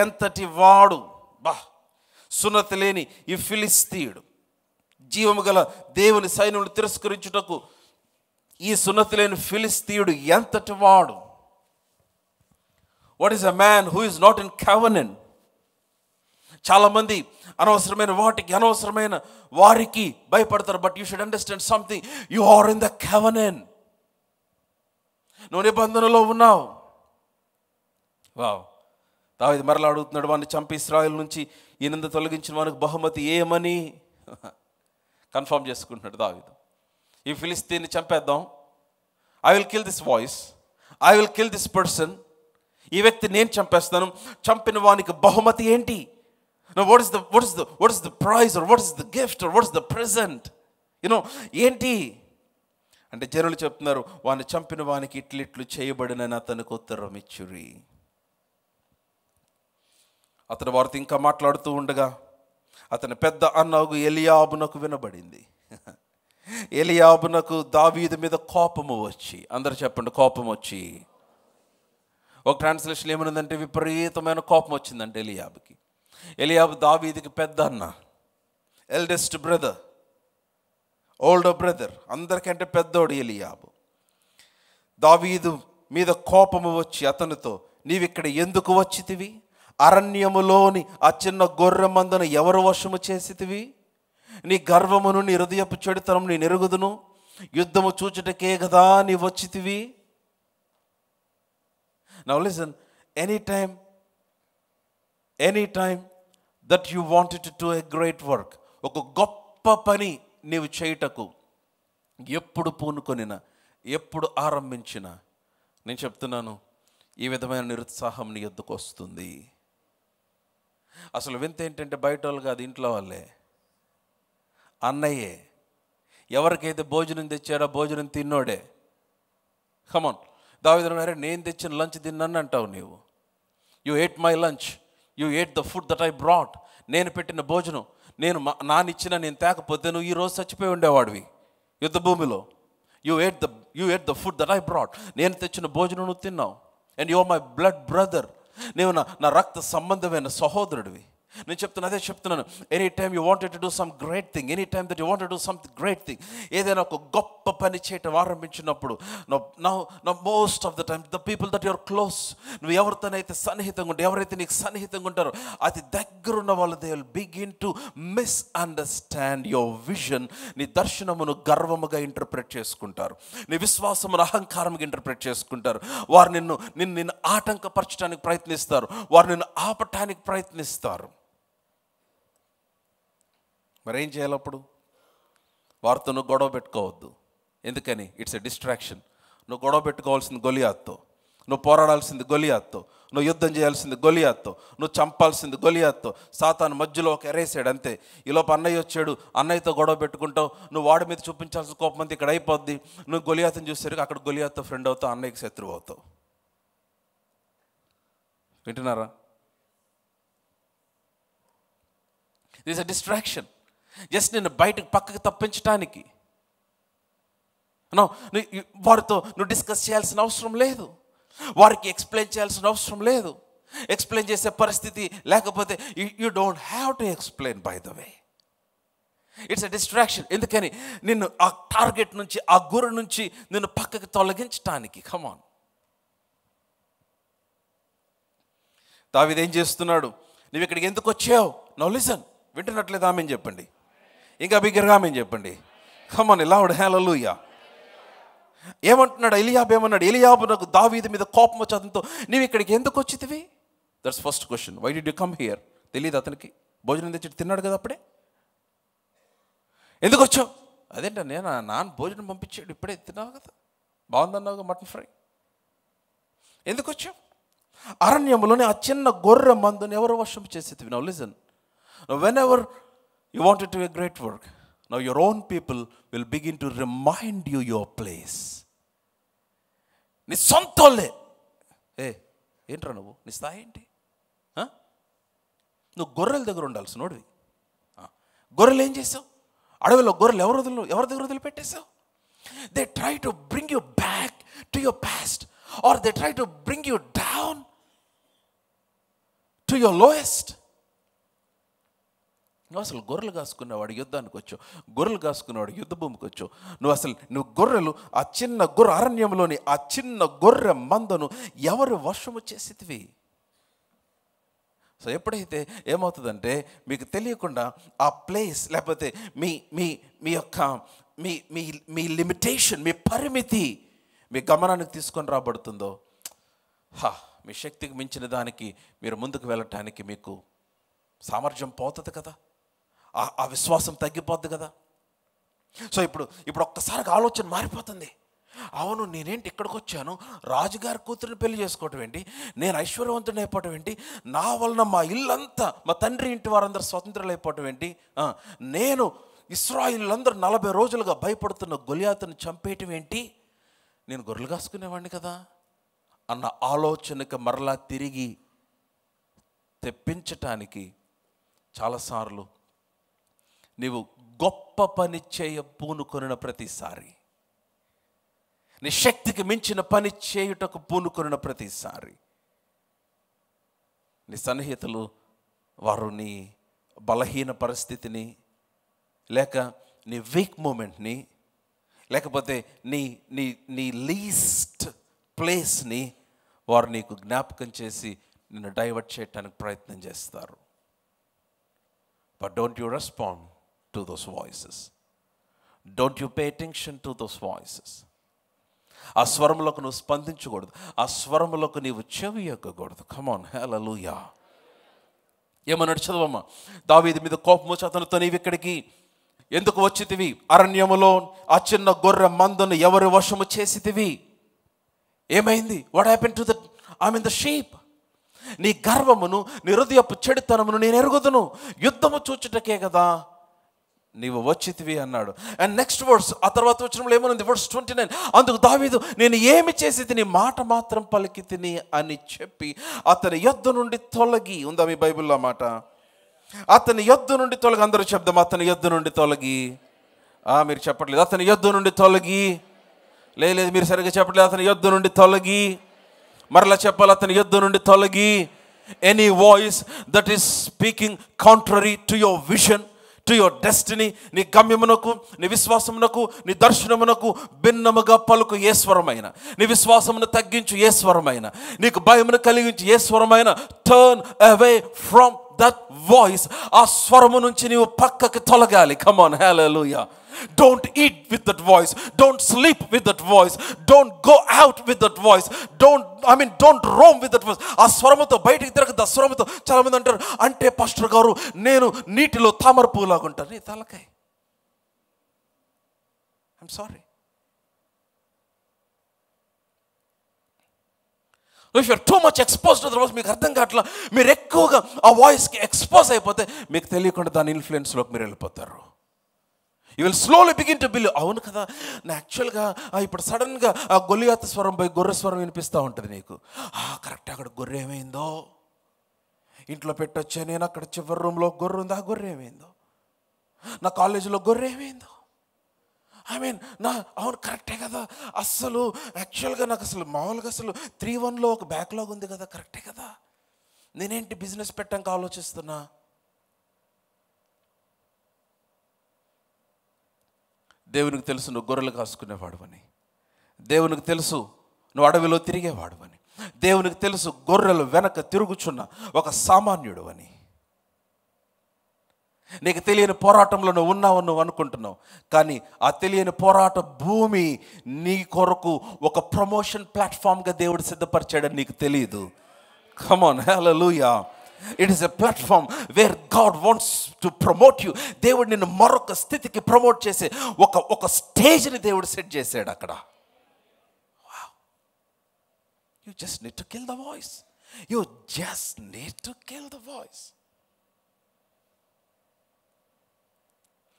Speaker 1: ఎంతటి వాడు. సున్నతి లేని ఈ ఫిలిస్తీయుడు జీవము గల దేవుని సైన్యమును తిరస్కరించుటకు ఈ సున్నతి లేని ఫిలిస్తీయుడు ఎంతటి వాడు. What is a man who is not in covenant? చాలామంది అనవసరమైన వాటికి అనవసరమైన వారికి భయపడతారు. But you should understand something. You are in the covenant. నువ్వు నిబంధనలో ఉన్నావు. వావ్. దావీదు మరలా అడుగుతున్నాడు, వాడిని చంపి ఇశ్రాయేలు నుంచి ఈ నింద తొలగించిన వానికి బహుమతి ఏమని కన్ఫర్మ్ చేసుకుంటున్నాడు దావీదు. ఈ ఫిలిస్తీన్ని చంపేద్దాం, I will kill this voice, I will kill this person, ఈ వ్యక్తి నేను చంపేస్తాను, చంపిన వానికి బహుమతి ఏంటి? What is the prize, or what is the gift, or what is the present, ఏంటి అంటే జనులు చెప్తున్నారు, వాడిని చంపిన వానికి ఇట్లు చేయబడినని అతనికి ఉత్తరం ఇచ్చురి. అతను వారితో ఇంకా మాట్లాడుతూ ఉండగా అతని పెద్ద అన్నగు ఎలియాబునకు వినబడింది. ఎలియాబునకు దావీదు మీద కోపము వచ్చి, అందరు చెప్పండి, కోపం వచ్చి. ఒక ట్రాన్స్లేషన్ ఏమనుందంటే విపరీతమైన కోపం వచ్చిందంటే ఎలియాబుకి. ఎలియాబు దావీదుకి పెద్ద అన్న, ఎల్డెస్ట్ బ్రదర్, ఓల్డర్ బ్రదర్, అందరికంటే పెద్దోడు ఎలియాబు. దావీదు మీద కోపము వచ్చి అతనితో, నీవిక్కడ ఎందుకు వచ్చితివి? అరణ్యములోని ఆ చిన్న గొర్రె మందను ఎవరు వశము చేసితివి? నీ గర్వమును నీ హృదయపు చెడుతనం నీ నెరుగుదును, యుద్ధము చూచుటకే కదా నీ వచ్చితివి. Now listen, anytime that you wanted to do a great work, ఒక గొప్ప పని నీవు చేయుటకు ఎప్పుడు పూనుకొనినా, ఎప్పుడు ఆరంభించినా, నేను చెప్తున్నాను, ఈ విధమైన నిరుత్సాహం నీ యొద్దకు వస్తుంది. అసలు వింత ఏంటంటే బయట వాళ్ళు కాదు, ఇంట్లో వాళ్ళే, అన్నయ్యే. ఎవరికైతే భోజనం తెచ్చాడో భోజనం తిన్నోడే. కమాన్, దావీదు అరే నేను తెచ్చిన లంచ్ తిన్నాను అంటావు నీవు. You ate my lunch, you ate the food that I brought. నేను పెట్టిన భోజనం నానిచ్చిన నేను తేకపోతే నువ్వు ఈరోజు చచ్చిపోయి ఉండేవాడివి యుద్ధ భూమిలో. You ate the food that I brought. నేను తెచ్చిన భోజనం నువ్వు తిన్నావు. And you are my blood brother. నీవు నా రక్త సంబంధమైన సహోదరుడివి. నేను చెప్తున్నాను, any time you wanted to do some great thing, any time that you wanted to do something great thing, ఏదైనా ఒక గొప్ప పని చేయటం ఆరంభించినప్పుడు, most of the time the people that your close, నువ్వు ఎవరితోనైతే సన్నిహితంగా ఉంటావు, ఎవరైతే నీకు సన్నిహితంగా ఉంటారో అతి దగ్గరున్న వాళ్ళు, they will begin to misunderstand your vision. నీ దర్శనమును గర్వముగా ఇంటర్ప్రెట్ చేసుకుంటారు, నీ విశ్వాసమును అహంకారంగా ఇంటర్ప్రెట్ చేసుకుంటారు. వారు నిన్ను ఆటంకపరచడానికి ప్రయత్నిస్తారు, వారు నిన్ను ఆపటానికి ప్రయత్నిస్తారు. మరేం చేయాలి అప్పుడు? వారితో నువ్వు గొడవ పెట్టుకోవద్దు. ఎందుకని? It's a distraction. నువ్వు గొడవ పెట్టుకోవాల్సింది గొలియాత్తో, నువ్వు పోరాడాల్సింది గొలియాత్తో, నువ్వు యుద్ధం చేయాల్సింది గొలియాత్తో, నువ్వు చంపాల్సింది గొలియాత్తో. సాతాను మధ్యలో ఒక ఎరేసాడు అంతే. ఈలోపు అన్నయ్య వచ్చాడు, అన్నయ్యతో గొడవ పెట్టుకుంటావు, నువ్వు వాడి మీద చూపించాల్సిన కోపం అంతా ఇక్కడ అయిపోద్ది. నువ్వు గొలియాత్ని చూసేసరికి అక్కడ గొలియాత్తో ఫ్రెండ్ అవుతావు, అన్నయ్యకి శత్రువు అవుతావు. వింటున్నారా? This a distraction. జస్ట్ నిన్ను బయటకు పక్కకు తప్పించడానికి. వారితో నువ్వు డిస్కస్ చేయాల్సిన అవసరం లేదు, వారికి ఎక్స్ప్లెయిన్ చేయాల్సిన అవసరం లేదు, ఎక్స్ప్లెయిన్ చేసే పరిస్థితి లేకపోతే you don't have to explain. By the way, it's a distraction. ఎందుకని? నిన్ను ఆ టార్గెట్ నుంచి, ఆ గురి నుంచి నిన్ను పక్కకి తొలగించడానికి. కమాన్. దావీదు ఏం చేస్తున్నాడు? నువ్వు ఇక్కడికి ఎందుకు వచ్చావు? Now listen. వింటున్నట్లేదు ఆమె చెప్పండి, ఇంకా బిగ్గరగా ఆమె చెప్పండి. కమాన్, లౌడ్ హల్లెలూయా. ఏమంటున్నాడు ఎలియాబు? ఏమన్నాడు? ఎలియాబు నాకు దావీదు మీద కోపం వచ్చి అతనితో, నీవు ఇక్కడికి ఎందుకు వచ్చితివి? That's first question. Why did you come here? తెలియదు అతనికి. భోజనం తెచ్చి తిన్నాడు కదా అప్పుడే. ఎందుకు వచ్చావు? అదేంట, నేను నాన్న భోజనం పంపించాడు, ఇప్పుడే తిన్నావు కదా, బాగుందన్నావు మటన్ ఫ్రై. ఎందుకు వచ్చావు? అరణ్యంలోనే ఆ చిన్న గొర్రె మందుని ఎవరు వశం చేసేది? Now listen, whenever you want to do a great work, now your own people will begin to remind you your place. నీ సొంతోళ్ళే, ఏంట్రా నువ్వు, నీ స్థాయి ఏంటి? నువ్వు గొర్రెల దగ్గర ఉండాల్సి నోడివి. గొర్రెలు ఏం చేసావు? అడవిలో గొర్రెలు ఎవరి దగ్గర వదిలిపెట్టేశావు? They try to bring you back to your past, or they try to bring you down to your lowest. నువ్వు అసలు గొర్రెలు కాసుకునేవాడు యుద్ధానికి వచ్చావు, గొర్రెలు కాసుకునేవాడు యుద్ధ భూమికి వచ్చావు. నువ్వు గొర్రెలు, ఆ చిన్న గొర్రె, అరణ్యంలోని ఆ చిన్న గొర్రె మందను ఎవరు వశము చేసేటివి? సో ఎప్పుడైతే ఏమవుతుందంటే మీకు తెలియకుండా ఆ ప్లేస్, లేకపోతే మీ మీ మీ యొక్క మీ మీ మీ లిమిటేషన్, మీ పరిమితి మీ గమనానికి తీసుకొని రాబడుతుందో, మీ శక్తికి మించిన దానికి మీరు ముందుకు వెళ్ళటానికి మీకు సామర్థ్యం పోతుంది కదా, ఆ విశ్వాసం తగ్గిపోద్ది కదా. సో ఇప్పుడు ఒక్కసారిగా ఆలోచన మారిపోతుంది. అవును, నేనేంటి ఇక్కడికి వచ్చాను, రాజుగారి కూతురిని పెళ్లి చేసుకోవటం ఏంటి, నేను ఐశ్వర్యవంతుని అయిపోవటం ఏంటి, నా వలన మా ఇల్లంతా, మా తండ్రి ఇంటి వారందరూ స్వతంత్రులు అయిపోవటం ఏంటి, నేను ఇశ్రాయేలీయులందరూ 40 రోజులుగా భయపడుతున్న గొలియాతుని చంపేయటం ఏంటి, నేను గొర్రెలు కాసుకునేవాడిని కదా అన్న ఆలోచనకు మరలా తిరిగి తెప్పించటానికి చాలాసార్లు నీవు గొప్ప పని చేయ పూనుకొనిన ప్రతిసారి, నీ శక్తికి మించిన పని చేయుటకు పూనుకొనిన ప్రతిసారి నీ సన్నిహితులు వారు నీ బలహీన పరిస్థితిని, లేక నీ వీక్ మూమెంట్ని, లేకపోతే నీ నీ నీ లీస్ట్ ప్లేస్ని వారు నీకు జ్ఞాపకం చేసి నిన్ను డైవర్ట్ చేయడానికి ప్రయత్నం చేస్తారు. But don't you respond to those voices, don't you pay attention to those voices. ఆ స్వరములకు నువ్వు స్పందించకూడదు, ఆ స్వరములకు నీవు చెవి ఎక్కకూడదు. కమాన్, హల్లెలూయా. ఏమన్నాడు చదవమ్మా? దావీదు మీద కోపం వచ్చి అతనితో, నీవు ఇక్కడికి ఎందుకు వచ్చితివి? అరణ్యములో ఆ చిన్న గొర్రె మందును ఎవరి వశము చేసితివి? ఏమైంది? What happen to the sheep? నీ గర్వమును, నీ హృదయపు చెడుతనమును నేను ఎరుగుదును, యుద్ధము చూచుటకే కదా నీవు వచ్చితివి అన్నాడు. అండ్ నెక్స్ట్ వర్డ్స్, ఆ తర్వాత వచ్చినప్పుడు ఏమనుంది? వర్స్ 29, అందుకు దావీదు, నేను ఏమి చేసి తిని, మాట మాత్రం పలికి తిని అని చెప్పి అతని యొద్ద నుండి తొలగి. ఉందా మీ బైబిల్లో మాట? అతని యొద్ద నుండి తొలగి. అందరూ చెప్దాం, అతని యొద్ద నుండి తొలగి. మీరు చెప్పట్లేదు. అతని యొద్ద నుండి తొలగి. లేదు, మీరు సరిగ్గా చెప్పట్లేదు. అతని యొద్ద నుండి తొలగి. మరలా చెప్పాలి, అతని యొద్ద నుండి తొలగి. Any voice that is speaking contrary to your vision, to your destiny, నీ గమ్యమునకు, నీ విశ్వాసమునకు, నీ దర్శనమునకు భిన్నముగా పలుకు ఏ స్వరమైన, నీ విశ్వాసమును తగ్గించు ఏ స్వరమైన, నీకు భయమును కలిగించు ఏ స్వరమైన, turn away from that voice. ఆ స్వరము నుంచి నీవు పక్కకి తొలగాలి. Come on, hallelujah. Don't eat with that voice, don't sleep with that voice, don't go out with that voice, don't roam with that voice. ఆ స్వరముతో బయటికి తిరగదు. ఆ స్వరముతో చాలా మంది అంటారు, అంటే పాస్టర్ గారు నేను నీటిలో తామర పువ్వులాగా ఉంటాను. నీ తలకాయ, I'm sorry. If you're too much exposed to the voice, మీకు అర్థం కావట్లా, మీరు ఎక్కువగా ఆ వాయిస్కి ఎక్స్పోజ్ అయిపోతే మీకు తెలియకుండా దాని ఇన్ఫ్లుయెన్స్లోకి మీరు వెళ్ళిపోతారు. You will slowly begin to believe. అవును కదా, నా యాక్చువల్గా ఇప్పుడు సడన్గా ఆ గొలియాతు స్వరం పోయి గొర్రె స్వరం వినిపిస్తూ ఉంటుంది నీకు. కరెక్ట్, అక్కడ గొర్రె ఏమైందో, ఇంట్లో పెట్టొచ్చా నేను, అక్కడ చివరి రూమ్లో గొర్రె ఉంది, ఆ గొర్రె ఏమైందో, నా కాలేజీలో గొర్రె ఏమైందో, అవును కరెక్టే కదా, అస్సలు యాక్చువల్గా నాకు అసలు మామూలుగా అసలు 3:1లో ఒక బ్యాక్లాగ్ ఉంది కదా, కరెక్టే కదా, నేనేంటి బిజినెస్ పెట్టాక ఆలోచిస్తున్నా. దేవునికి తెలుసు నువ్వు గొర్రెలు కాసుకునేవాడువని, దేవునికి తెలుసు నువ్వు అడవిలో తిరిగేవాడువని, దేవునికి తెలుసు గొర్రెలు వెనక తిరుగుచున్న ఒక సామాన్యుడు అని. నీకు తెలియని పోరాటంలో నువ్వు ఉన్నావని నువ్వు అనుకుంటున్నావు, కానీ ఆ తెలియని పోరాట భూమి నీ కొరకు ఒక ప్రమోషన్ ప్లాట్ఫామ్గా దేవుడు సిద్ధపరిచాడని నీకు తెలియదు. Come on, hallelujah. It is a platform where God wants to promote you. దేవుడు నిన్ను మరొక స్థితికి ప్రమోట్ చేసే ఒక స్టేజ్ని దేవుడు సెట్ చేశాడు అక్కడ. You just need to kill the voice. You just need to kill the voice.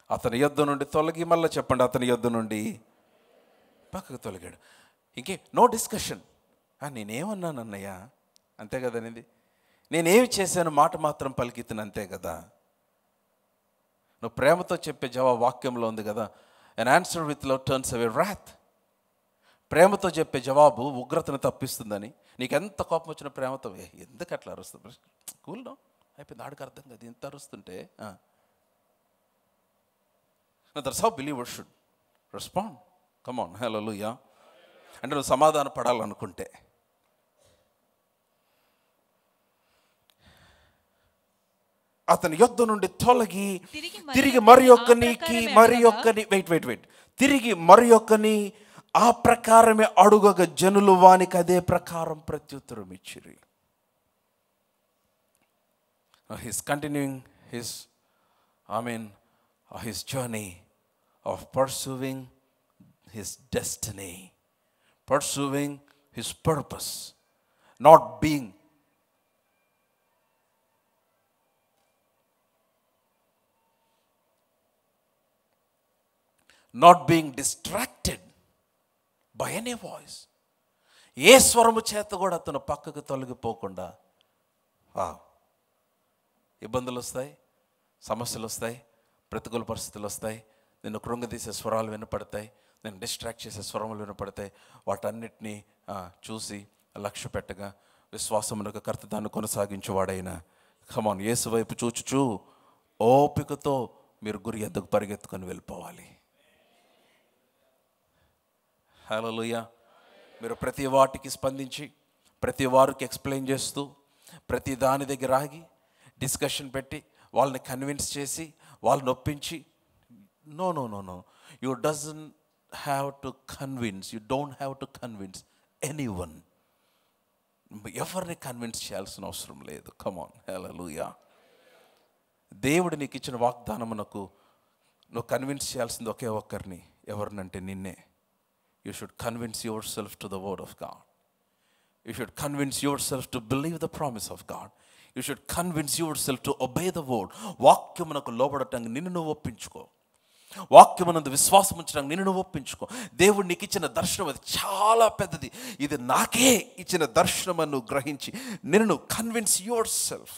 Speaker 1: అతని యొద్ద నుండి తొలగి. మళ్ళీ చెప్పండి, అతని యొద్ద నుండి పక్కకు తొలగాడు. ఇంకే నో డిస్కషన్. నేనేమన్నాను అన్నయ్య, అంతే కదా అనేది, నేనేమి చేశాను, మాట మాత్రం పలికితును, అంతే కదా. నువ్వు ప్రేమతో చెప్పే జవాబు వాక్యంలో ఉంది కదా, an answer with love turns away wrath. ప్రేమతో చెప్పే జవాబు ఉగ్రతను తప్పిస్తుందని. నీకు ఎంత కోపం వచ్చిన ప్రేమతో, ఎందుకు అట్లా అరుస్తుంది, కూల్నో అయిపోయింది, ఆడికి అర్థం కదా, ఇంత అరుస్తుంటే. That's how believers should respond. Come on, hallelujah. అంటే నువ్వు సమాధాన పడాలనుకుంటే, అతని యొద్ద నుండి తొలగి తిరిగి మరి ఒక్కని తిరిగి మరి ఒక్కని ఆ ప్రకారమే అడుగగా జనులు వానికి అదే ప్రకారం ప్రత్యుత్తరం ఇచ్చిరి. He's continuing his journey of pursuing his destiny, pursuing his purpose, not being distracted by any voice. ఏ స్వరము చేత కూడా అతను పక్కకు తొలగిపోకుండా. ఇబ్బందులు వస్తాయి, సమస్యలు వస్తాయి, ప్రతికూల పరిస్థితులు వస్తాయి, నిన్ను కృంగదీసే స్వరాలు వినపడతాయి, నేను డిస్ట్రాక్ట్ చేసే స్వరములు వినపడతాయి. వాటన్నిటినీ చూసి లక్ష్య పెట్టగా విశ్వాసమునకు కర్త దాన్ని కొనసాగించేవాడైన కమాన్ యేసు వైపు చూచుచూ ఓపికతో మీరు గురి ఎద్దకు పరిగెత్తుకొని వెళ్ళిపోవాలి. హల్లెలూయా. మీరు ప్రతి వాటికి స్పందించి, ప్రతి వారికి ఎక్స్ప్లెయిన్ చేస్తూ, ప్రతి దాని దగ్గర ఆగి డిస్కషన్ పెట్టి వాళ్ళని కన్విన్స్ చేసి వాళ్ళని ఒప్పించి, no no no no you doesn't have to convince, you don't have to convince anyone. ఎవరిని కన్విన్స్ చేయాల్సిన అవసరం లేదు. కమాన్, హల్లెలూయా. దేవుడు నీకు ఇచ్చిన వాగ్దానమునకు నువ్వు కన్విన్స్ చేయాల్సింది ఒకే ఒక్కరిని. ఎవరినంటే నిన్నే. You should convince yourself to the word of God. You should convince yourself to believe the promise of God. You should convince yourself to obey the word. వాక్యమునకు లోబడటానికి నిన్ను నువ్వు ఒప్పించుకో. వాక్యమునందు విశ్వాసం ఉంచడానికి నిన్ను నువ్వు ఒప్పించుకో. దేవుడు నీకు ఇచ్చిన దర్శనం అది చాలా పెద్దది. ఇది నాకే ఇచ్చిన దర్శనం అని నువ్వు గ్రహించి నిన్ను నువ్వు కన్విన్స్ యువర్ సెల్ఫ్.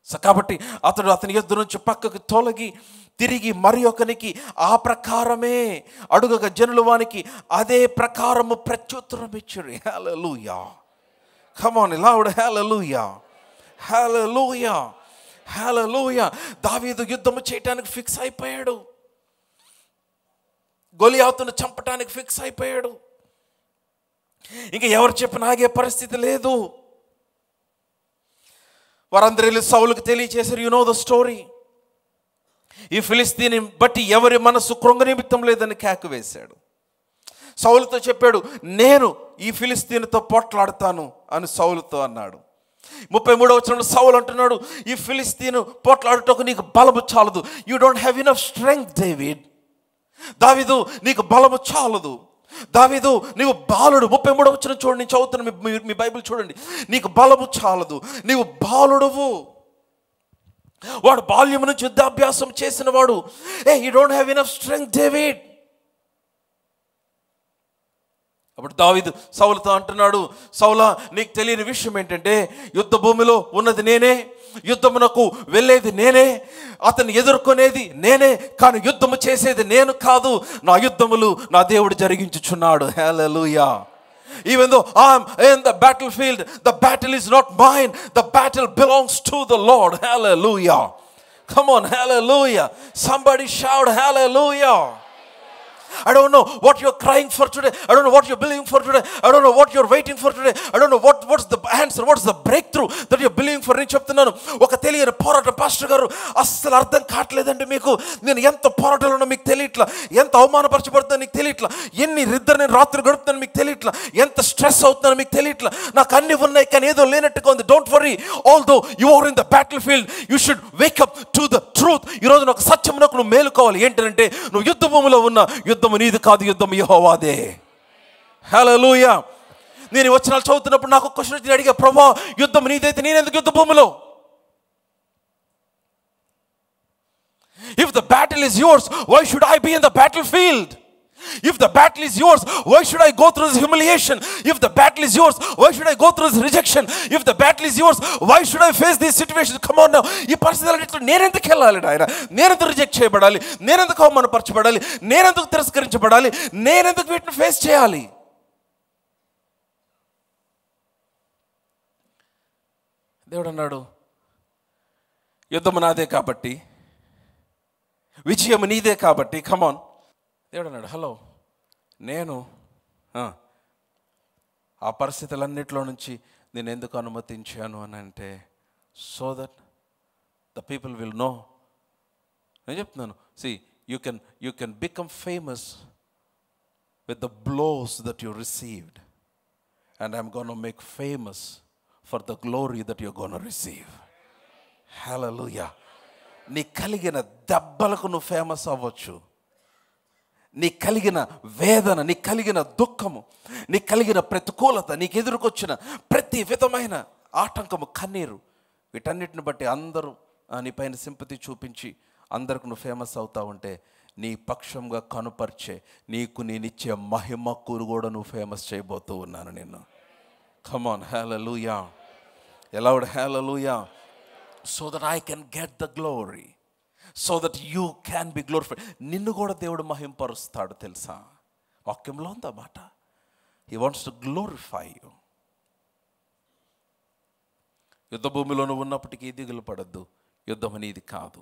Speaker 1: సో కాబట్టి అతని యొద్ద నుంచి పక్కకు తొలగి తిరిగి మరి ఒకనికి ఆ ప్రకారమే అడుగగా జనులు వానికి అదే ప్రకారము ప్రత్యుత్తరం ఇచ్చారు. హల్లెలూయా. కమ్ ఆన్ లౌడ్ హల్లెలూయా, హల్లెలూయా, హల్లెలూయా. దావీదు యుద్ధము చేయటానికి ఫిక్స్ అయిపోయాడు. గొలియాతును చంపటానికి ఫిక్స్ అయిపోయాడు. ఇంకా ఎవరు చెప్పిన ఆగే పరిస్థితి లేదు. వారందరూ సౌలుకు తెలియచేశారు. You know the story. ఈ ఫిలిస్తీని బట్టి ఎవరి మనసు కృంగ నిమిత్తం లేదని కేక వేశాడు. సౌలుతో చెప్పాడు, నేను ఈ ఫిలిస్తీనితో పోట్లాడతాను అని సౌలుతో అన్నాడు. 33వ వచనంలో సౌలు అంటున్నాడు, ఈ ఫిలిస్తీను పోట్లాడుటకు నీకు బలము చాలదు. You don't have enough strength David. దావీదు నీకు బలము చాలదు. దావీదు నీవు బాలుడు. 33వ వచనం చూడండి, నేను చదువుతున్నా, మీ బైబిల్ చూడండి. నీకు బలము చాలదు, నీవు బాలుడువు. వాడు బాల్యము నుంచి యుద్ధాభ్యాసం చేసిన వాడు. You don't have enough strength David. అప్పుడు దావీదు సౌలుతో అంటున్నాడు, సౌలా నీకు తెలియని విషయం ఏంటంటే యుద్ధ భూమిలో ఉన్నది నేనే, యుద్ధమునకు వెళ్ళేది నేనే, అతన్ని ఎదుర్కొనేది నేనే, కానీ యుద్ధము చేసేది నేను కాదు. నా యుద్ధములు నా దేవుడు జరిగించుచున్నాడు. హల్లెలూయా. Even though I'm in the battlefield, the battle is not mine. The battle belongs to the Lord. Hallelujah. Come on, hallelujah. Somebody shout hallelujah. I don't know what you're crying for today. I don't know what you're believing for today. I don't know what you're waiting for today. I don't know what's the answer, what's the breakthrough that you're believing for. నేను చెప్తున్నాను, ఒక తెలియని పోరాటం. Pastor గారు అస్సలు అర్థం కావట్లేదండి మీకు. నేను ఎంత పోరాటాలున్నా మీకు తెలియట్లా, ఎంత అవమానపరచబడుతుందో నీకు తెలియట్లా, ఎన్ని ఇద్దరు నేను రాత్రి గడుపుతాను మీకు తెలియట్లా, ఎంత స్ట్రెస్ అవుతున్నాను మీకు తెలియట్లా, నాకు అన్ని ఉన్నాయి కానీ ఏదో లేనట్టుగా ఉంది. Don't worry, although you are in the battle field, you should wake up to the truth. ఈరోజు ఒక సత్యమునకు నువ్వు మేలుకోవాలి. ఏంటంటే నువ్వు యుద్ధ భూమిలో ఉన్న యుద్ధము నీది కాదు, యుద్ధం యెహోవాదే. హల్లెలూయా. నేను వచనాలు చదువుతున్నప్పుడు నాకు క్వశ్చన్ వచ్చి అడిగా, ప్రభువా యుద్ధం నీదైతే నేను ఎందుకు యుద్ధ భూమిలో? If the battle is yours, why should I be in the battlefield? If the battle is yours, why should I go through this humiliation? If the battle is yours, why should I go through this rejection? If the battle is yours, why should I face these situations? Come on now. ఈ పరిస్థితుల్లో నేనెందుకు వెళ్ళాలి ఆయన? నేనెందుకు reject చేయబడాలి? నేనెందుకు అవమానపరచబడాలి? నేనెందుకు తిరస్కరించబడాలి? నేనెందుకు వీటిని ఫేస్ చేయాలి? దేవుడు అన్నాడు, యుద్ధము నాదే కాబట్టి, విజయం నీదే కాబట్టి. కమాన్. దేవుడు అన్నాడు, హలో, నేను ఆ పరిస్థితులన్నిటిలో నుంచి నేను ఎందుకు అనుమతించాను అని అంటే, so that the people will know. నేను చెప్తున్నాను, C you can become famous with the blows that you received, and I'm going to make famous for the glory that you're going to receive. Hallelujah. నీ కలిగిన దెబ్బలకు నువ్వు famous అవ్వచ్చు, నీ కలిగిన వేదన, నీ కలిగిన దుఃఖము, నీ కలిగిన ప్రతికూలత, నీకు ఎదురుకొచ్చిన ప్రతి విధమైన ఆటంకము, కన్నీరు, వీటన్నిటిని బట్టి అందరూ నీ పైన సింపతి చూపించి అందరికి నువ్వు ఫేమస్ అవుతా ఉంటే, నీ పక్షంగా కనుపరిచే నీకు నేనిచ్చే మహిమకు కూడా నువ్వు ఫేమస్ చేయబోతూ ఉన్నాను నిన్ను. Come on, hallelujah. Loud hallelujah. So that I can get the glory, so that you can be glorified. నిన్ను కూడా దేవుడు మహింపరుస్తాడు తెలుసా? వాక్యంలో ఉందా మాట? He wants to glorify you. యుద్ధ భూమిలో నువ్వు ఉన్నప్పటికీ దిగులు పడద్దు. యుద్ధం అనేది కాదు,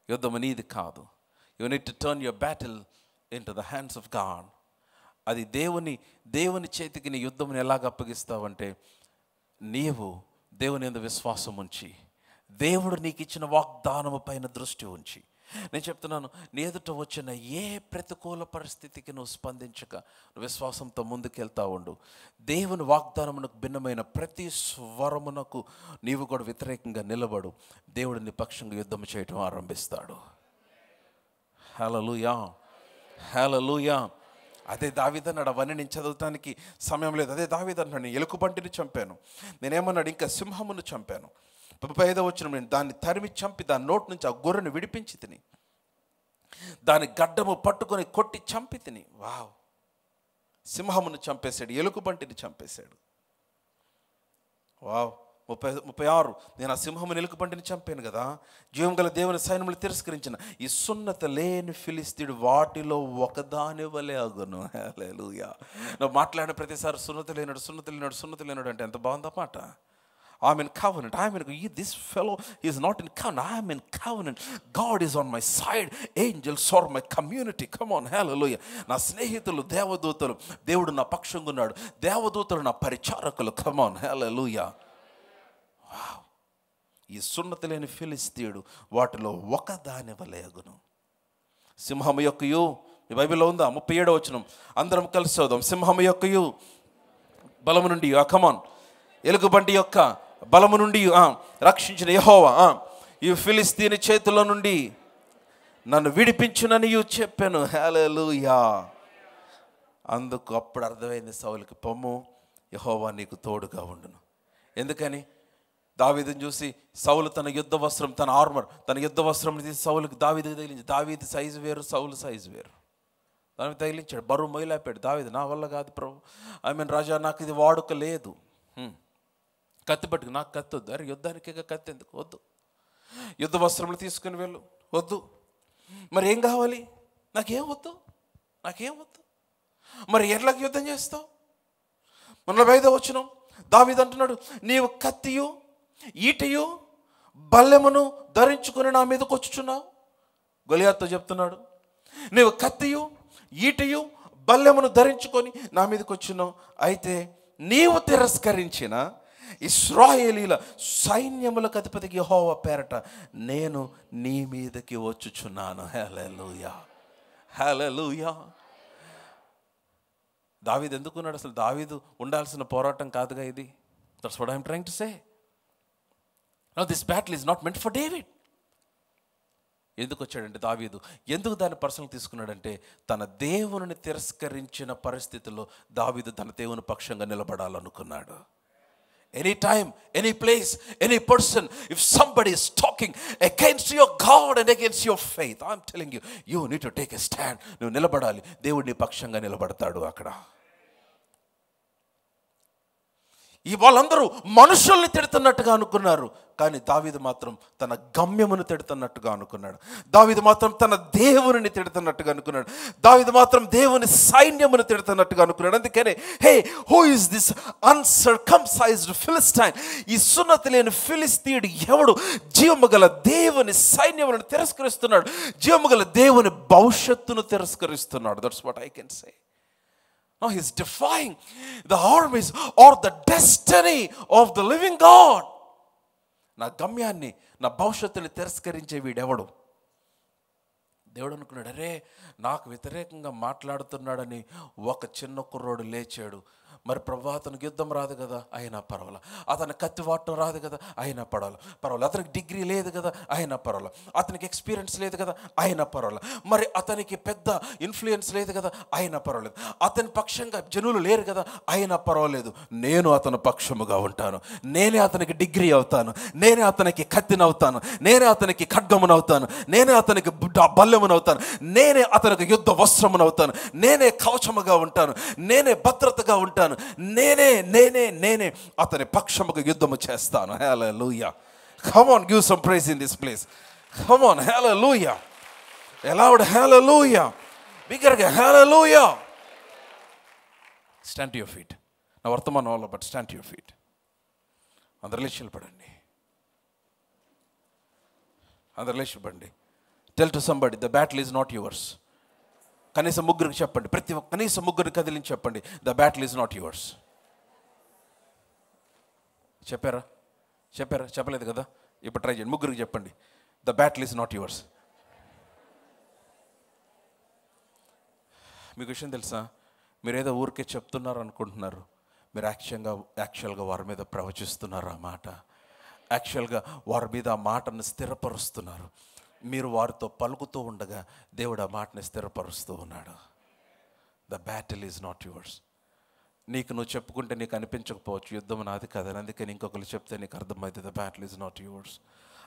Speaker 1: యుద్ధం అనేది కాదు. You need to turn your battle into the hands of God. అది దేవుని చేతికి నీ యుద్ధంని ఎలాగ అప్పగిస్తావంటే, నీవు దేవుని యందు విశ్వాసం ఉంచి, దేవుడు నీకు ఇచ్చిన వాగ్దానము పైన దృష్టి ఉంచి, నేను చెప్తున్నాను, నీ ఎదుట వచ్చిన ఏ ప్రతికూల పరిస్థితికి నువ్వు స్పందించక నువ్వు విశ్వాసంతో ముందుకెళ్తా ఉండు. దేవుని వాగ్దానమునకు భిన్నమైన ప్రతి స్వరమునకు నీవు కూడా వ్యతిరేకంగా నిలబడు. దేవుడు నీ పక్షంగా యుద్ధం చేయటం ఆరంభిస్తాడు. హల్లెలూయా, హల్లెలూయా. అదే దావీదు అన్నాడు, అవన్నీ నేను చదవటానికి సమయం లేదు. అదే దావీదు అన్నాడు, నేను ఎలుకబంటిని చంపాను, నేనేమన్నాడు, ఇంకా సింహమును చంపాను. 35వ వచనం, నేను దాన్ని తరిమి చంపి దాని నోటి నుంచి ఆ గొర్రెను విడిపించి తిని, దాని గడ్డము పట్టుకొని కొట్టి చంపి తిని. వావ్, సింహమును చంపేశాడు, ఎలుకబంటిని చంపేశాడు. వావ్. 36, నేను ఆ సింహమును ఎలుకబంటిని చంపాను కదా, జీవం గల దేవుని సైన్యములు తిరస్కరించిన ఈ సున్నత లేని ఫిలిస్తీయుడు వాటిలో ఒకదాని వలె అగును. హల్లెలూయా. నువ్వు మాట్లాడిన ప్రతిసారి సున్నత లేనాడు అంటే ఎంత బాగుందా మాట. I'm in covenant. This fellow is not in covenant. I am in covenant. God is on my side. Angels are my community. Come on, hallelujah. నా స్నేహితులు దేవదూతలు, దేవుడు నా పక్షంగా ఉన్నాడు, దేవదూతలు నా పరిచారకులు. Come on, hallelujah. Wow. ఈ సున్నతి లేని ఫిలిస్తీయుడు వాటిలో ఒకదాని వలె అగును. సింహము యొక్కయు, మీ బైబిల్లో ఉందా? 37వ వచనం, అందరం కలిసి చదువుదాం. సింహము యొక్కయు బలము నుండి, కమాన్, ఎలుగుబంటి యొక్క బలము నుండి రక్షించిన యెహోవా ఈ ఫిలిస్తీని చేతుల నుండి నన్ను విడిపించునని చెప్పాను. హల్లెలూయా. అందుకు అప్పుడు అర్థమైంది సౌలుకి, పొమ్ము, యెహోవా నీకు తోడుగా ఉండును. ఎందుకని? దావీదుని చూసి సౌలు తన యుద్ధ వస్త్రం, తన ఆర్మర్, తన యుద్ధ వస్త్రం తీసి సౌలుకి దావీదుకి తగిలించి, దావీదు సైజు వేరు, సౌలు సైజు వేరు. దానికి తగిలించాడు, బరువు మొయిలాపాడు. దావీదు, నా వల్ల కాదు ప్రభు, రాజా నాకు ఇది వాడుక లేదు. కత్తి పట్టుకు, నాకు కత్తి వద్దు. అరే యుద్ధానికి కత్తి ఎందుకు? వద్దు. యుద్ధ వస్త్రములు తీసుకుని వెళ్ళు, వద్దు. మరి ఏం కావాలి? నాకేం వద్దు. మరి ఎట్లాగ యుద్ధం చేస్తావు? 45వ వచనం, దావీదు అంటున్నాడు, నీవు కత్తియు ఈటయు బల్లెమును ధరించుకుని నా మీదకి వచ్చుచున్నావు. గొలియాతుతో చెప్తున్నాడు, నీవు కత్తియు ఈటయు బల్లెమును ధరించుకొని నా మీదకి వచ్చున్నావు. అయితే నీవు తిరస్కరించిన ఇశ్రాయేలీల సైన్యములకు అధిపతికి యెహోవా పేరట నేను నీ మీదకి వచ్చుచున్నాను. హల్లెలూయా, హల్లెలూయా. దావీదు ఎందుకున్నాడు? అసలు దావీదు ఉండాల్సిన పోరాటం కాదుగా ఇది. That's what I am trying to say. Now this battle is not meant for David. ఎందుకు వచ్చాడంటే దావీదు, ఎందుకు దాన్ని పర్సనల్ తీసుకున్నాడంటే, తన దేవుని తిరస్కరించిన పరిస్థితుల్లో దావీదు తన దేవుని పక్షంగా నిలబడాలనుకున్నాడు. Anytime, any place, any person, if somebody is talking against your God and against your faith, I'm telling you, you need to take a stand. నువ్వు నిలబడాలి. దేవుడు నీ పక్షంగా నిలబడతాడు అక్కడ. ఈ వాళ్ళందరూ మనుషుల్ని తిడుతున్నట్టుగా అనుకున్నారు, కానీ దావీదు మాత్రం తన గమ్యమును తిడుతున్నట్టుగా అనుకున్నాడు. దావీదు మాత్రం తన దేవుని తిడుతున్నట్టుగా అనుకున్నాడు. దావీదు మాత్రం దేవుని సైన్యమును తిడుతున్నట్టుగా అనుకున్నాడు. అందుకనే, హే, హూ ఇస్ దిస్ అన్సర్కంసైజ్డ్ ఫిలిస్టైన్? ఈ సున్నతి లేని ఫిలిస్తీయుడు ఎవడు? జీవము గల దేవుని సైన్యములను తిరస్కరిస్తున్నాడు, జీవము గల దేవుని భవిష్యత్తును తిరస్కరిస్తున్నాడు. That's what I can say. No, he's defying the armies or the destiny of the living God. నా గమ్యాన్ని, నా భవిష్యత్తుని తిరస్కరించే వీడెవడు? దేవుడు అనుకున్నాడు, అరే నాకు వ్యతిరేకంగా మాట్లాడుతున్నాడని ఒక చిన్న కుర్రోడు లేచాడు. మరి ప్రభు అతనికి యుద్ధం రాదు కదా, అయినా పర్వాలా. అతనికి కత్తివాటం రాదు కదా, అయినా పర్వాలేదు. అతనికి డిగ్రీ లేదు కదా, అయినా పర్వాలేదు. అతనికి ఎక్స్పీరియన్స్ లేదు కదా, అయినా పర్వాలేదు. మరి అతనికి పెద్ద ఇన్ఫ్లుయెన్స్ లేదు కదా, అయినా పర్వాలేదు. అతని పక్షంగా జనులు లేరు కదా, అయినా పర్వాలేదు. నేను అతని పక్షముగా ఉంటాను. నేనే అతనికి డిగ్రీ అవుతాను, నేనే అతనికి కత్తినవుతాను, నేనే అతనికి ఖడ్గమునవుతాను, నేనే అతనికి బల్లెమునవుతాను, నేనే అతనికి యుద్ధ వస్త్రమునవుతాను, నేనే కవచముగా ఉంటాను, నేనే భద్రతగా ఉంటాను, నేనే నేనే నేనే అతని పక్షముగా యుద్ధము చేస్తాను. హల్లెలూయా. Come on, give some praise in this place. Come on, hallelujah. Aloud, hallelujah. Bigger, hallelujah. Stand to your feet. Now వర్తమానం all about stand to your feet. అందరు లేచి నిలబడండి. అందరు లేచి నిలబడండి. Tell to somebody, the battle is not yours. కనీసం ముగ్గురికి చెప్పండి, కనీసం ముగ్గురికి కదిలించి చెప్పండి, the battle is not yours. చెప్పారా? చెప్పలేదు కదా? ఇప్పుడు ట్రై చేయండి, ముగ్గురికి చెప్పండి, the battle is not yours. మీకు విషయం తెలుసా, మీరు ఏదో ఊరికే చెప్తున్నారు అనుకుంటున్నారు, మీరు యాక్చువల్గా వారి మీద ప్రవచిస్తున్నారు. ఆ మాట యాక్చువల్గా వారి మీద ఆ మాటను స్థిరపరుస్తున్నారు. మీరు వారితో పలుకుతూ ఉండగా దేవుడు ఆ మాటని స్థిరపరుస్తూ ఉన్నాడు. The battle is not yours. నీకు నువ్వు చెప్పుకుంటే నీకు అనిపించకపోవచ్చు యుద్ధం నాది కదని, అందుకని ఇంకొకరు చెప్తే నీకు అర్థమైంది the battle is not yours.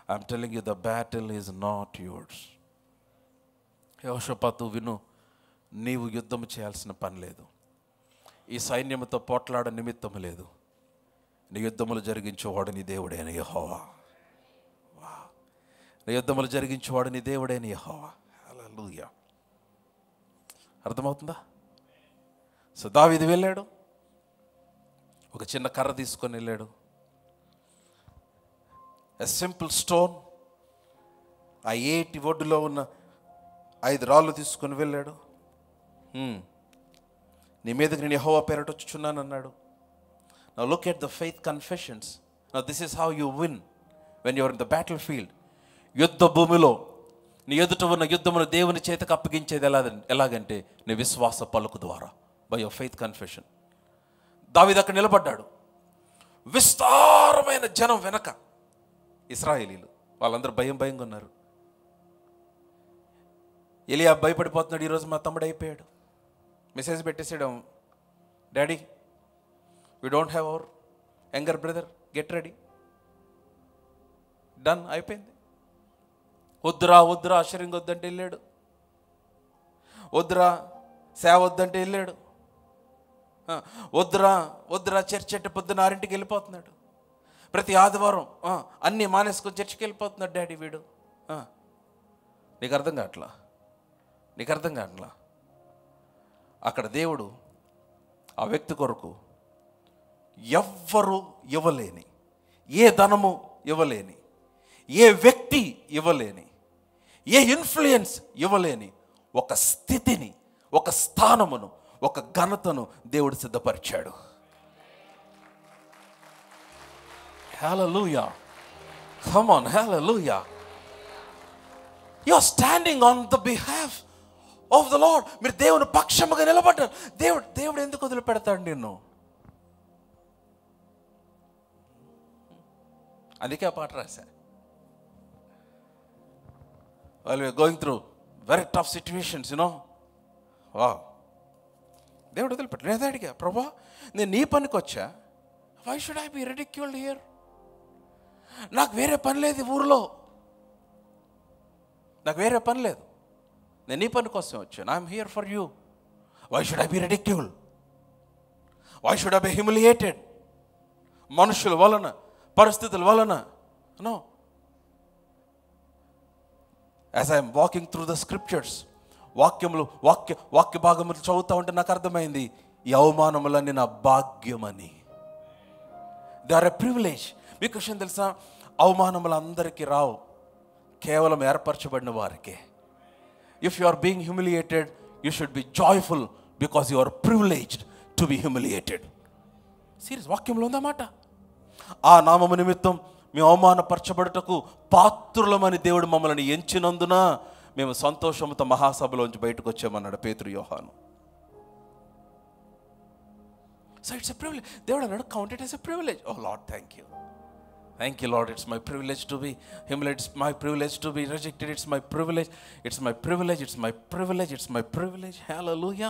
Speaker 1: I'm telling you, the battle is not yours. యెహోషాపాతు విను, నీవు యుద్ధం చేయాల్సిన పని లేదు, ఈ సైన్యంతో పోట్లాడ నిమిత్తం లేదు. నీ యుద్ధములు జరిగించేవాడు నీ దేవుడైన యెహోవా. నీ యుద్ధములు జరిగించేవాడు నీ దేవుడైన యెహోవా. హల్లెలూయా. అర్థమవుతుందా? సో దావీదు వెళ్ళాడు, ఒక చిన్న కర్ర తీసుకొని వెళ్ళాడు, ఎ సింపుల్ స్టోన్. ఆ ఏటి ఒడ్డులో ఉన్న 5 రాళ్ళు తీసుకొని వెళ్ళాడు. నీ మీదకి నేను యెహోవా పేరట వచ్చుచున్నాను అన్నాడు. Now look at the faith confessions. Now this is how you win when you are in the battlefield. యుద్ధ భూమిలో నీ ఎదుట ఉన్న యుద్ధమును దేవుని చేతికి అప్పగించేది ఎలాగంటే నీ విశ్వాస పలుకు ద్వారా, బై యువర్ ఫెయిత్ కన్ఫెషన్. దావీదు అక్కడ నిలబడ్డాడు, విస్తారమైన జనం వెనక ఇశ్రాయేలీలు, వాళ్ళందరూ భయంగా ఉన్నారు. ఎలియా భయపడిపోతున్నాడు, ఈరోజు మా తమ్ముడు అయిపోయాడు. మెసేజ్ పెట్టేసాడు, daddy we don't have our younger brother, get ready, done, అయిపోయింది. వద్దురా ఆశ్చర్యం వద్దంటే వెళ్ళాడు, వద్దురా సేవ వద్దంటే వెళ్ళాడు, వద్దురా చర్చ్ అంటే పొద్దున్న 6ంటికి వెళ్ళిపోతున్నాడు, ప్రతి ఆదివారం అన్నీ మానేసుకొని చర్చికి వెళ్ళిపోతున్నాడు డాడీ వీడు. నీకు అర్థం కావట్లా. అక్కడ దేవుడు ఆ వ్యక్తి కొరకు ఎవ్వరు ఇవ్వలేని, ఏ ధనము ఇవ్వలేని, ఏ వ్యక్తి ఇవ్వలేని, ఏ ఇన్ఫ్లుయెన్స్ ఇవ్వలేని ఒక స్థితిని, ఒక స్థానమును, ఒక ఘనతను దేవుడు సిద్ధపరిచాడు. Hallelujah. Come on, hallelujah. You are standing on the behalf of the Lord. మీరు దేవుని పక్షముగా నిలబడ్డారు. దేవుడు ఎందుకు వదిలిపెడతాడు నిన్ను? అందుకే ఆ పాట రాశా. While we are going through very tough situations, wow. దేవుడు వదిలిపెట్టాడు. నేను అడిగా, ప్రభా నేను నీ పనికి వచ్చా, why should I be ridiculed here? నాకు వేరే పని లేదు ఊరిలో, నాకు వేరే పని లేదు, నేను నీ పని కోసం వచ్చాను. I'm here for you. Why should I be ridiculed? Why should I be humiliated? మనుషుల వలన, పరిస్థితుల వలన? No. As I'm walking through the scriptures, వాక్య భాగములు చదువుతా ఉంటే నాకు అర్థమైంది, ఈ అవమానములన్నీ నా భాగ్యమని. They are a privilege. మీకు విషయం తెలుసా, అవమానములు అందరికీ రావు, కేవలం ఏర్పరచబడిన వారికే. If you are being humiliated, you should be joyful because you are privileged to be humiliated. Serious, వాక్యంలో ఉందన్నమాట. ఆ నామము నిమిత్తం మేము అవమానపరచబడుటకు పాత్రులమని దేవుడు మమ్మల్ని ఎంచినందున మేము సంతోషంతో మహాసభలోంచి బయటకు వచ్చామన్నాడు పేతురు, యోహాను. So it's a privilege. దేవుడు అన్నాడు, count it as a privilege. O Lord, thank you Lord. It's my privilege to be humiliated. It's my privilege to be rejected. It's my privilege. It's my privilege. It's my privilege. It's my privilege. Hallelujah.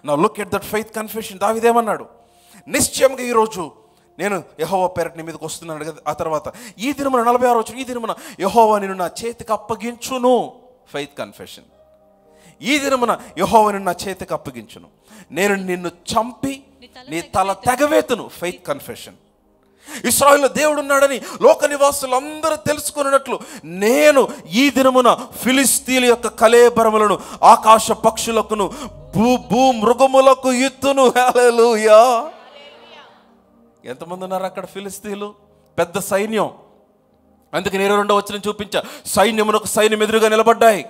Speaker 1: Now look at that faith confession. దావీదేమన్నాడు? నిశ్చయంగా ఈరోజు నేను యెహోవా పేరట నీ మీదకి వస్తున్నాను కదా. ఆ తర్వాత ఈ దినమున 46 వచ్చిన, ఈ దినమున యెహోవా నిన్ను నా చేతికి అప్పగించును. Faith confession. ఈ దినమున యెహోవా నిన్ను నా చేతికి అప్పగించును. నేను నిన్ను చంపి నీ తల తెగవేతును. Faith confession. ఇశ్రాయేలులో దేవుడు ఉన్నాడని లోక నివాసులందరూ తెలుసుకున్నట్లు నేను ఈ దినమున ఫిలిస్తీన్ల యొక్క కళేబరములను ఆకాశ పక్షులకును భూ మృగములకు ఇత్తును. హల్లెలూయా. ఎంతమంది ఉన్నారు అక్కడ? ఫిలిస్తీన్లు పెద్ద సైన్యం. అందుకని 22వ వచనం చూపించా. సైన్యమునకు సైన్యం ఎదురుగా నిలబడ్డాయి.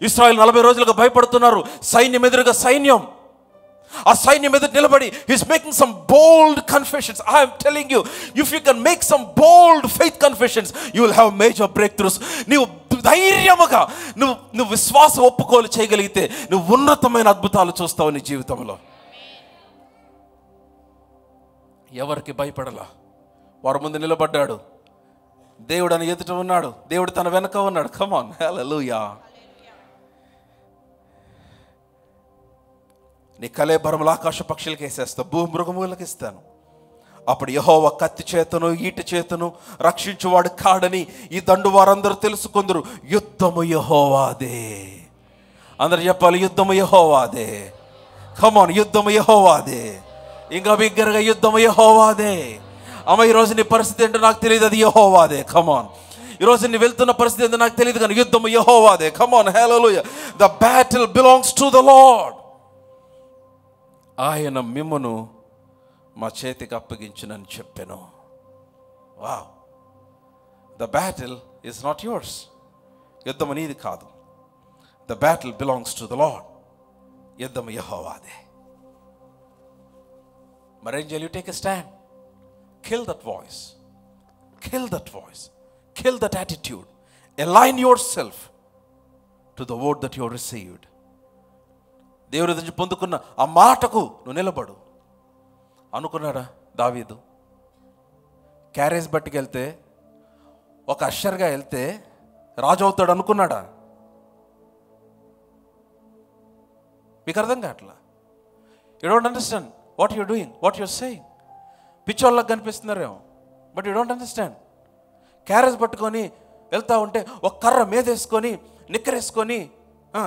Speaker 1: ఇశ్రాయేలు 40 రోజులుగా భయపడుతున్నారు. సైన్యం ఎదురుగా సైన్యం. ఆ సైన్యం ఎదురు నిలబడి he's making some bold confessions. I am telling you, if you can make some bold faith confessions, you will have major breakthroughs. నీవు ధైర్యముగా నువ్వు విశ్వాసం ఒప్పుకోలు చేయగలిగితే నువ్వు ఉన్నతమైన అద్భుతాలు చూస్తావు నీ జీవితంలో. ఎవరికి భయపడలా. వారి ముందు నిలబడ్డాడు. దేవుడు అని ఎదుట ఉన్నాడు. దేవుడు తన వెనక ఉన్నాడు. కమ్ ఆన్, హల్లెలూయా. నీ కళేబరములు ఆకాశ పక్షులకి వేసేస్తా, భూమృగములకు ఇస్తాను. అప్పుడు యెహోవా కత్తి చేతను ఈటి చేతను రక్షించువాడు కాడని ఈ దండు వారందరూ తెలుసుకుందరు. యుద్ధము యెహోవాదే. అందరు చెప్పాలి, యుద్ధము యెహోవాదే. కమ్ ఆన్, యుద్ధము యెహోవాదే. ఇంకా బిగ్గరగా, యుద్ధము యెహోవాదే. అమ్మ, ఈరోజు నీ పరిస్థితి ఏంటో నాకు తెలియదు, అది యెహోవాదే. Come on. ఈరోజు నీ వెళ్తున్న పరిస్థితి ఏంటో నాకు తెలియదు, కానీ యుద్ధము యెహోవాదే. Come on, hallelujah. The battle belongs to the Lord. ఆయన మిమ్మును మా చేతికి అప్పగించునని చెప్పాను. Wow. The battle is not yours. యుద్ధం అనేది కాదు. The battle belongs to the Lord. యుద్ధం యెహోవాదే. మరేం చేయాలి? You take a stand. Kill that voice. Kill that voice. Kill that attitude. Align yourself to the word that you received. దేవుడి నుంచి పొందుకున్న ఆ మాటకు నువ్వు నిలబడు. అనుకున్నాడా దావీదు? క్యారేజ్ బట్టికి వెళ్తే, ఒక అషర్గా వెళ్తే రాజు అవుతాడు అనుకున్నాడా? మీకు అర్థం కావట్లా. You don't understand what you're doing, what you're saying. పిచ్చోళ్ళకి కనిపిస్తున్నారేమో, but you don't understand. Carriage పట్టుకొని వెళ్తా ఉంటే, ఒక కర్ర మీదేసుకొని నిక్కరేసుకొని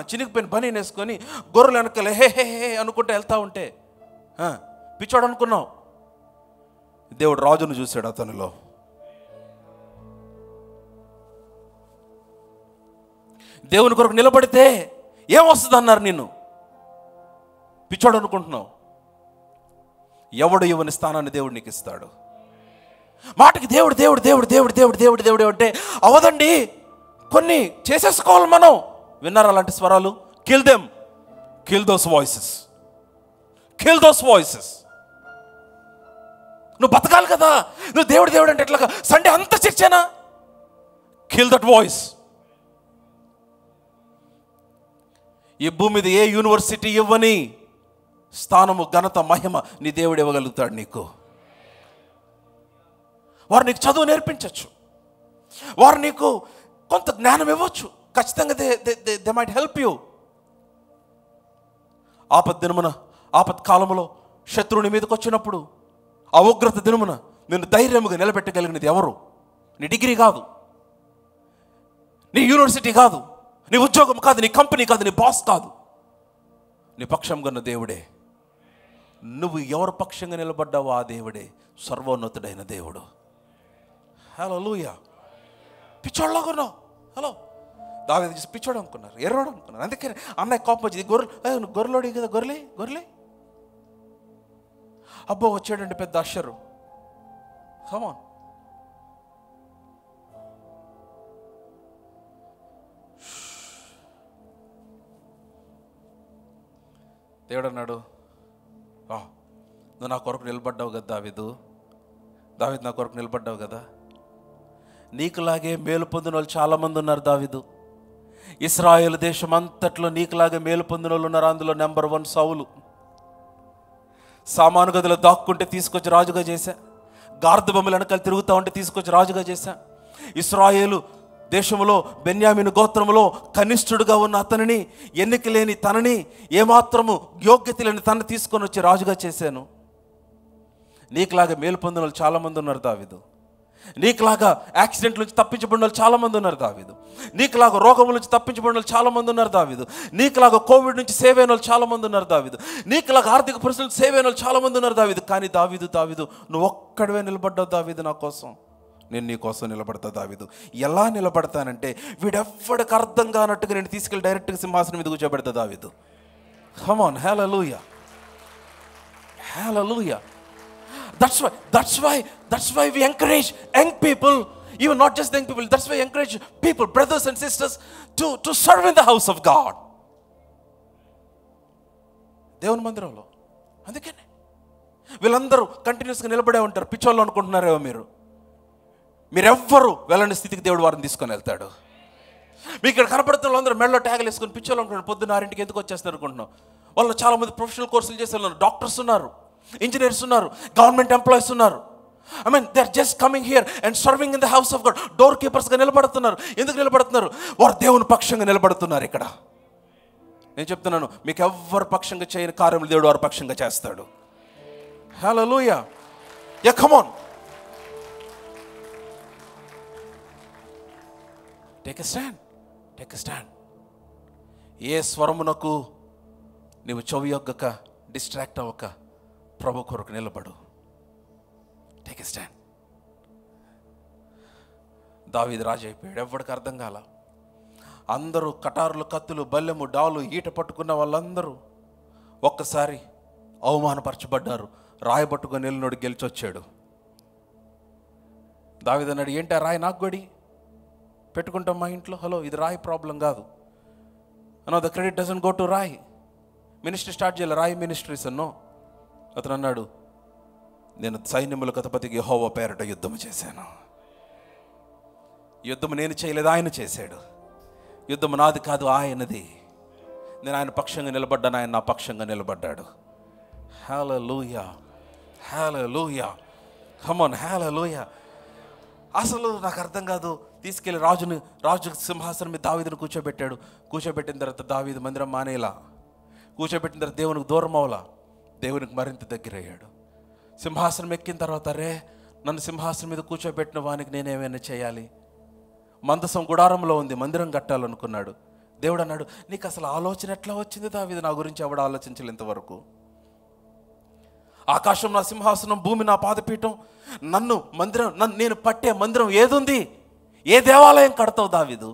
Speaker 1: చినిగిపోయిన బనీని వేసుకొని గొర్రెలు వెనకాల హే హే హే అనుకుంటే వెళ్తా ఉంటే పిచ్చోడు అనుకున్నావు. దేవుడు రాజును చూశాడు అతనిలో. దేవుని కొరకు నిలబడితే ఏమొస్తుంది అన్నారు నిన్ను. పిచ్చోడు అనుకుంటున్నావు. ఎవడు ఇవ్వని స్థానాన్ని దేవుడు నీకు ఇస్తాడు. మాటకి దేవుడు దేవుడు దేవుడు దేవుడు దేవుడు దేవుడు దేవుడు అంటే అవదండి, కొన్ని చేసేసుకోవాలి మనం. విన్నారా అలాంటి స్వరాలు? Kill them. Kill those voices. Kill those voices. నువ్వు బతకాలి కదా. నువ్వు దేవుడు దేవుడు అంటే ఎట్లాగా? సండే అంత చర్చేనా? Kill that voice. ఈ భూమి మీద ఏ యూనివర్సిటీ ఇవ్వని స్థానము, ఘనత, మహిమ నీ దేవుడు ఇవ్వగలుగుతాడు నీకు. వారు నీకు చదువు నేర్పించవచ్చు. వారు నీకు కొంత జ్ఞానం ఇవ్వచ్చు. ఖచ్చితంగా దే మైట్ హెల్ప్ యూ. దినమున, కాలములో శత్రువుని మీదకి వచ్చినప్పుడు, ఆ ఉగ్రత దినమున నిన్ను ధైర్యముగా నిలబెట్టగలిగినది ఎవరు? నీ డిగ్రీ కాదు, నీ యూనివర్సిటీ కాదు, నీ ఉద్యోగం కాదు, నీ కంపెనీ కాదు, నీ బాస్ కాదు. నీ పక్షంగా ఉన్న దేవుడే. నువ్వు ఎవరు పక్షంగా నిలబడ్డావో ఆ దేవుడే సర్వోన్నతుడైన దేవుడు. హల్లెలూయా. పిచ్చోళ్ళలాగా ఉన్నావు. హలో, దావీదు చూసి పిచ్చోడు అనుకున్నారు, ఎర్రోడు అనుకున్నారు. అందుకే అన్నయ్య కోపం వచ్చింది. నువ్వు గొర్రెలోడి కదా, గొర్రెలే. అబ్బో వచ్చాడండి పెద్ద అషరు. కమాన్. దేవుడు అన్నాడు, నువ్వు నా కొరకు నిలబడ్డావు కదా దావీదు నా కొరకు నిలబడ్డావు కదా. నీకులాగే మేలు పొందిన వాళ్ళు చాలామంది ఉన్నారు దావీదు. ఇశ్రాయేలు దేశం అంతట్లో నీకులాగా మేలు పొందిన వాళ్ళు ఉన్నారు. అందులో నెంబర్ 1 సౌలు. సామాను గదిలో దాక్కుంటే తీసుకొచ్చి రాజుగా చేశా. గార్ద బొమ్మలు వెనకాల తిరుగుతూ ఉంటే తీసుకొచ్చి రాజుగా చేశా. ఇశ్రాయేలు దేశంలో బెన్యామీను గోత్రములో కనిష్ఠుడుగా ఉన్న అతనిని, ఎన్నిక లేని తనని, ఏమాత్రము యోగ్యత లేని తనని తీసుకొని వచ్చి రాజుగా చేశాను. నీకులాగా మేలు పొందిన వాళ్ళు చాలామంది ఉన్నారు దావీదు. నీకులాగా యాక్సిడెంట్ నుంచి తప్పించబడిన వాళ్ళు చాలామంది ఉన్నారు దావీదు. నీకులాగా రోగముల నుంచి తప్పించబడిన వాళ్ళు చాలామంది ఉన్నారు దావీదు. నీకులాగా కోవిడ్ నుంచి సేవ్ అయిన వాళ్ళు చాలామంది ఉన్నారు దావీదు. నీకులాగా ఆర్థిక పరిస్థితులు సేవ్ అయిన వాళ్ళు చాలామంది ఉన్నారు దావీదు. కానీ దావీదు నువ్వు ఒక్కడివే నిలబడ్డావు దావీదు నా కోసం. నేను నీ కోసం నిలబడతా దావీదు. ఎలా నిలబడతానంటే వీడెవ్వడికి అర్థం కానట్టుగా నేను తీసుకెళ్ళి డైరెక్ట్గా సింహాసనం మీద కూర్చోబెడతా దావీదు. Come on, hallelujah, hallelujah. That's why we encourage young people, even not just young people, that's why we encourage people, brothers and sisters, to serve in the house of God. దేవుని మందిరంలో. అందుకనే వీళ్ళందరూ కంటిన్యూస్గా నిలబడే ఉంటారు. పిచ్చోళ్ళు అనుకుంటున్నారేమో మీరెవ్వరూ వెళ్ళని స్థితికి దేవుడు వారిని తీసుకొని వెళ్తాడు. మీకు ఇక్కడ కనపడుతున్న వాళ్ళందరూ మెడలో ట్యాగులు వేసుకొని పిచ్చోళ్ళు అనుకుంటున్నారు. పొద్దున్న 6 ఎందుకు వచ్చేస్తారు అనుకుంటున్నాం. వాళ్ళు చాలామంది ప్రొఫెషనల్ కోర్సులు చేసే ఉన్నారు. డాక్టర్స్ ఉన్నారు, ఇంజనీర్స్ ఉన్నారు, గవర్నమెంట్ ఎంప్లాయీస్ ఉన్నారు. They are just coming here and serving in the house of God. Door కీపర్స్గా నిలబడుతున్నారు. ఎందుకు నిలబడుతున్నారు? వారు దేవుని పక్షంగా నిలబడుతున్నారు. ఇక్కడ నేను చెప్తున్నాను, మీకు ఎవ్వరు పక్షంగా చేయని కార్యములు దేవుడు వారి పక్షంగా చేస్తాడు. Hallelujah. Yeah, come on, take a stand. ఏ స్వరమునకు నీవు చెవి యొగ్గక, డిస్ట్రాక్ట్ అవ్వక, ప్రభు కొరకు నిలబడు. Take a stand. దావీదు రాజు అయిపోయాడు. ఎవరికి అర్థం కాల. అందరూ కటారులు, కత్తులు, బల్లెము, డాలు, ఈట పట్టుకున్న వాళ్ళందరూ ఒక్కసారి అవమానపరచబడ్డారు. రాయబట్టుకొని వెళ్ళినోడు గెలిచొచ్చాడు. దావీదు అన్నాడు, ఏంటి ఆ రాయి నాకు గొడి పెట్టుకుంటాం మా ఇంట్లో? హలో, ఇది రాయి ప్రాబ్లం కాదు. అన్నో, the credit doesn't go to రాయి. మినిస్ట్రీ స్టార్ట్ చేయాలి, రాయి మినిస్ట్రీస్ అన్నో. అతను అన్నాడు, నేను సైన్యములకు అధిపతికి యెహోవా పేరట యుద్ధము చేశాను. యుద్ధము నేను చేయలేదు, ఆయన చేశాడు. యుద్ధము నాది కాదు, ఆయనది. నేను ఆయన పక్షంగా నిలబడ్డాను, ఆయన నా పక్షంగా నిలబడ్డాడు. హల్లెలూయా, హల్లెలూయా, కమ్ ఆన్, హల్లెలూయా. అసలు నాకు అర్థం కాదు. తీసుకెళ్ళి రాజు సింహాసనం మీద దావీదును కూర్చోబెట్టాడు. కూర్చోబెట్టిన తర్వాత దావీదు మందిరం మానేలా, కూర్చోబెట్టిన తర్వాత దేవునికి దూరం అవలా, దేవునికి మరింత దగ్గర అయ్యాడు. సింహాసనం ఎక్కిన తర్వాత, అరే నన్ను సింహాసనం మీద కూర్చోబెట్టిన వానికి నేనేమైనా చేయాలి. మందసం గుడారంలో ఉంది, మందిరం కట్టాలనుకున్నాడు. దేవుడు అన్నాడు, నీకు అసలు ఆలోచన ఎట్లా వచ్చింది దావీదు? నా గురించి ఎవడు ఆలోచించలే ఇంతవరకు. ఆకాశం నా సింహాసనం, భూమి నా పాదపీఠం. నేను పట్టే మందిరం ఏదుంది? ఏ దేవాలయం కడతావు దావీదు?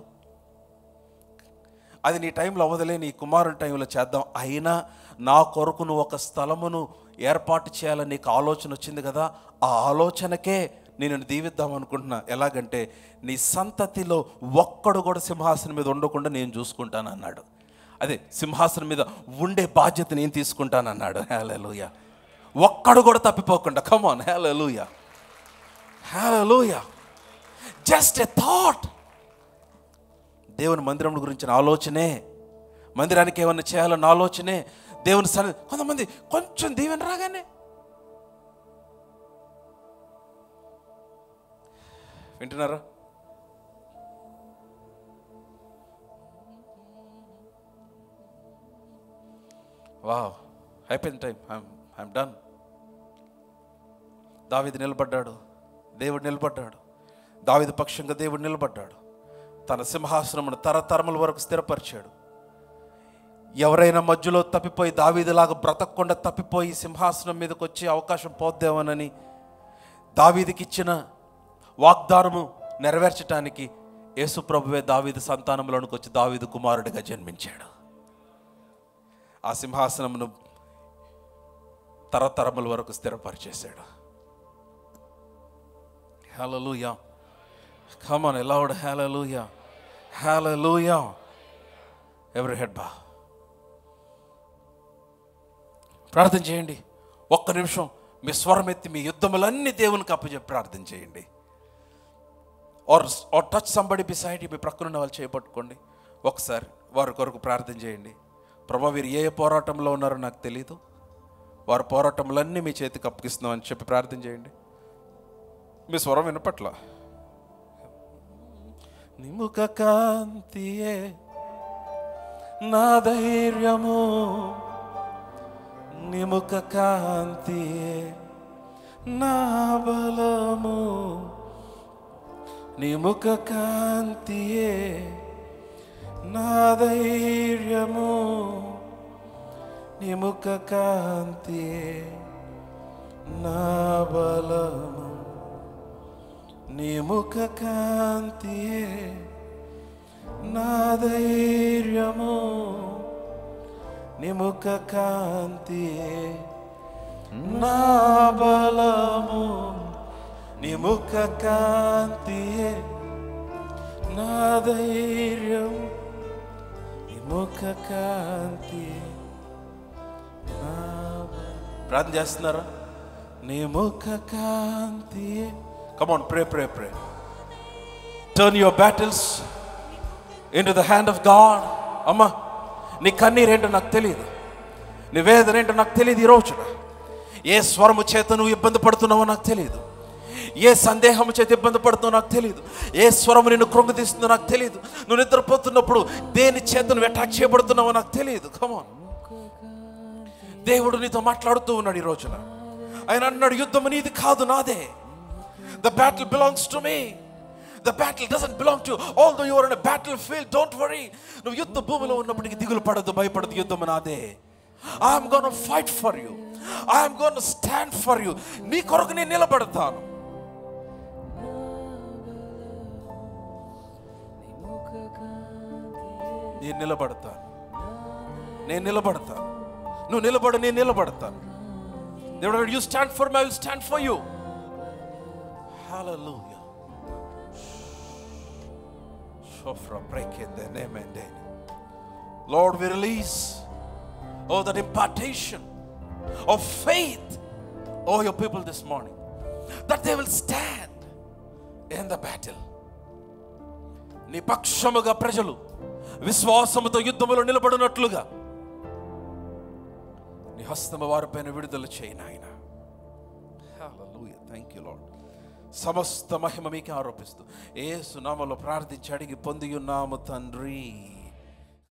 Speaker 1: అది నీ టైంలో అవ్వదులే, నీ కుమారుని టైంలో చేద్దాం. అయినా నా కొరకు నువ్వు ఒక స్థలమును ఏర్పాటు చేయాలని నీకు ఆలోచన వచ్చింది కదా, ఆ ఆలోచనకే నేను దీవిద్దాం అనుకుంటున్నా. ఎలాగంటే నీ సంతతిలో ఒక్కడు కూడా సింహాసనం మీద ఉండకుండా నేను చూసుకుంటాను అన్నాడు. అదే సింహాసనం మీద ఉండే బాధ్యత నేను తీసుకుంటానన్నాడు. హల్లెలూయా. ఒక్కడు కూడా తప్పిపోకుండా. Come on, hallelujah, hallelujah. Just a thought. దేవుని మందిరం గురించిన ఆలోచనే, మందిరానికి ఏమన్నా చేయాలన్న ఆలోచనే, దేవుని కొంతమంది కొంచెం దీవెన రాగానే వింటున్నారా? వావ్, అయిపోయింది టైం, ఐఎమ్ డన్. దావీదు నిలబడ్డాడు, దేవుడు నిలబడ్డాడు. దావీదు పక్షంగా దేవుడు నిలబడ్డాడు. తన సింహాసనమును తరతరముల వరకు స్థిరపరిచాడు. ఎవరైనా మధ్యలో తప్పిపోయి దావీదులాగా బ్రతకకుండా తప్పిపోయి సింహాసనం మీదకి వచ్చే అవకాశం పోద్దేమోనని దావీదుకి ఇచ్చిన వాగ్దానము నెరవేర్చడానికి యేసు ప్రభువే దావీదు సంతానంలోనికి వచ్చి దావీదు కుమారుడిగా జన్మించాడు. ఆ సింహాసనమును తరతరముల వరకు స్థిరపరిచేశాడు. హల్లెలూయా. Come on, loud hallelujah, hallelujah. Every head bow. ప్రార్థన చేయండి. ఒక్క నిమిషం మీ స్వరం ఎత్తి మీ యుద్ధములన్నీ దేవునికి అప్పచెప్పి ప్రార్థన చేయండి. Or touch somebody beside you. మీ ప్రక్కన ఉన్న వాళ్ళు చేయబట్టుకోండి. ఒకసారి వారి కొరకు ప్రార్థన చేయండి. ప్రభా, వీరు ఏ పోరాటంలో ఉన్నారో నాకు తెలీదు, వారి పోరాటంలన్నీ మీ చేతికి అప్పగిస్తున్నాం అని చెప్పి ప్రార్థన చేయండి. మీ స్వరం వినపట్ల. నీ ముఖ కాంతియే నా ధైర్యము, నీ ముఖ కాంతియే నా బలము, నీ ముఖ కాంతియే నా ధైర్యము, నీ ముఖ కాంతియే నా బలము, నీ ముఖ కాంతియే నా ధైర్యము, నీ ముఖ కాంతియే నా బలము, నీ ముఖ కాంతియే నా ధైర్యం, నీ ముఖ కాంతియే నా. ప్రార్థన చేస్తున్నారా? నీ ముఖ కాంతియే. Come on, pray, pray, pray. Turn your battles into the hand of God. అమ్మా, నీ కన్నీరేంటో నాకు తెలియదు, నీ వేదన ఏంటో నాకు తెలియదు. ఈ రోజున ఏ స్వరము చేత నువ్వు ఇబ్బంది పడుతున్నావో నాకు తెలియదు, ఏ సందేహము చేత ఇబ్బంది పడుతున్నావు నాకు తెలియదు, ఏ స్వరము నిన్ను కృంగతీస్తుందో నాకు తెలియదు, నువ్వు నిద్రపోతున్నప్పుడు దేని చేత నువ్వు అటాక్ చేయబడుతున్నావో నాకు తెలియదు. కమాన్, దేవుడు నీతో మాట్లాడుతూ ఉన్నాడు ఈ రోజున. ఆయన అన్నాడు, యుద్ధము నీది కాదు, నాదే. The battle belongs to me. The battle doesn't belong to you. Although you are in a battlefield, don't worry. నువ్వు యుద్ధ భూమిలో ఉన్నప్పటికీ దిగులు పడద్దు, భయపడద్దు. యుద్ధము నాదే. I am going to fight for you. I am going to stand for you. నీ కొరకు నేను నిలబడతాను. నేను నిలబడతాను, నేను నిలబడతాను. నువ్వు నిలబడు, నేను నిలబడతాను. దేవుడు, you stand for me, I will stand for you. Hallelujah. Shofra break in the name and name. Lord, we release that impartation of faith over your people this morning, that they will stand in the battle. నీ పక్షముగా ప్రజలు విశ్వాసముతో యుద్ధములో నిలబడినట్లుగా నీ హస్తము వారిపైన విడుదల చేయి నాయన. హల్లెలూయా. Thank you Lord. సమస్త మహిమ మీకే ఆరోపిస్తూ యేసు నామములో ప్రార్థించి అడిగి పొంది ఉన్నాము తండ్రి.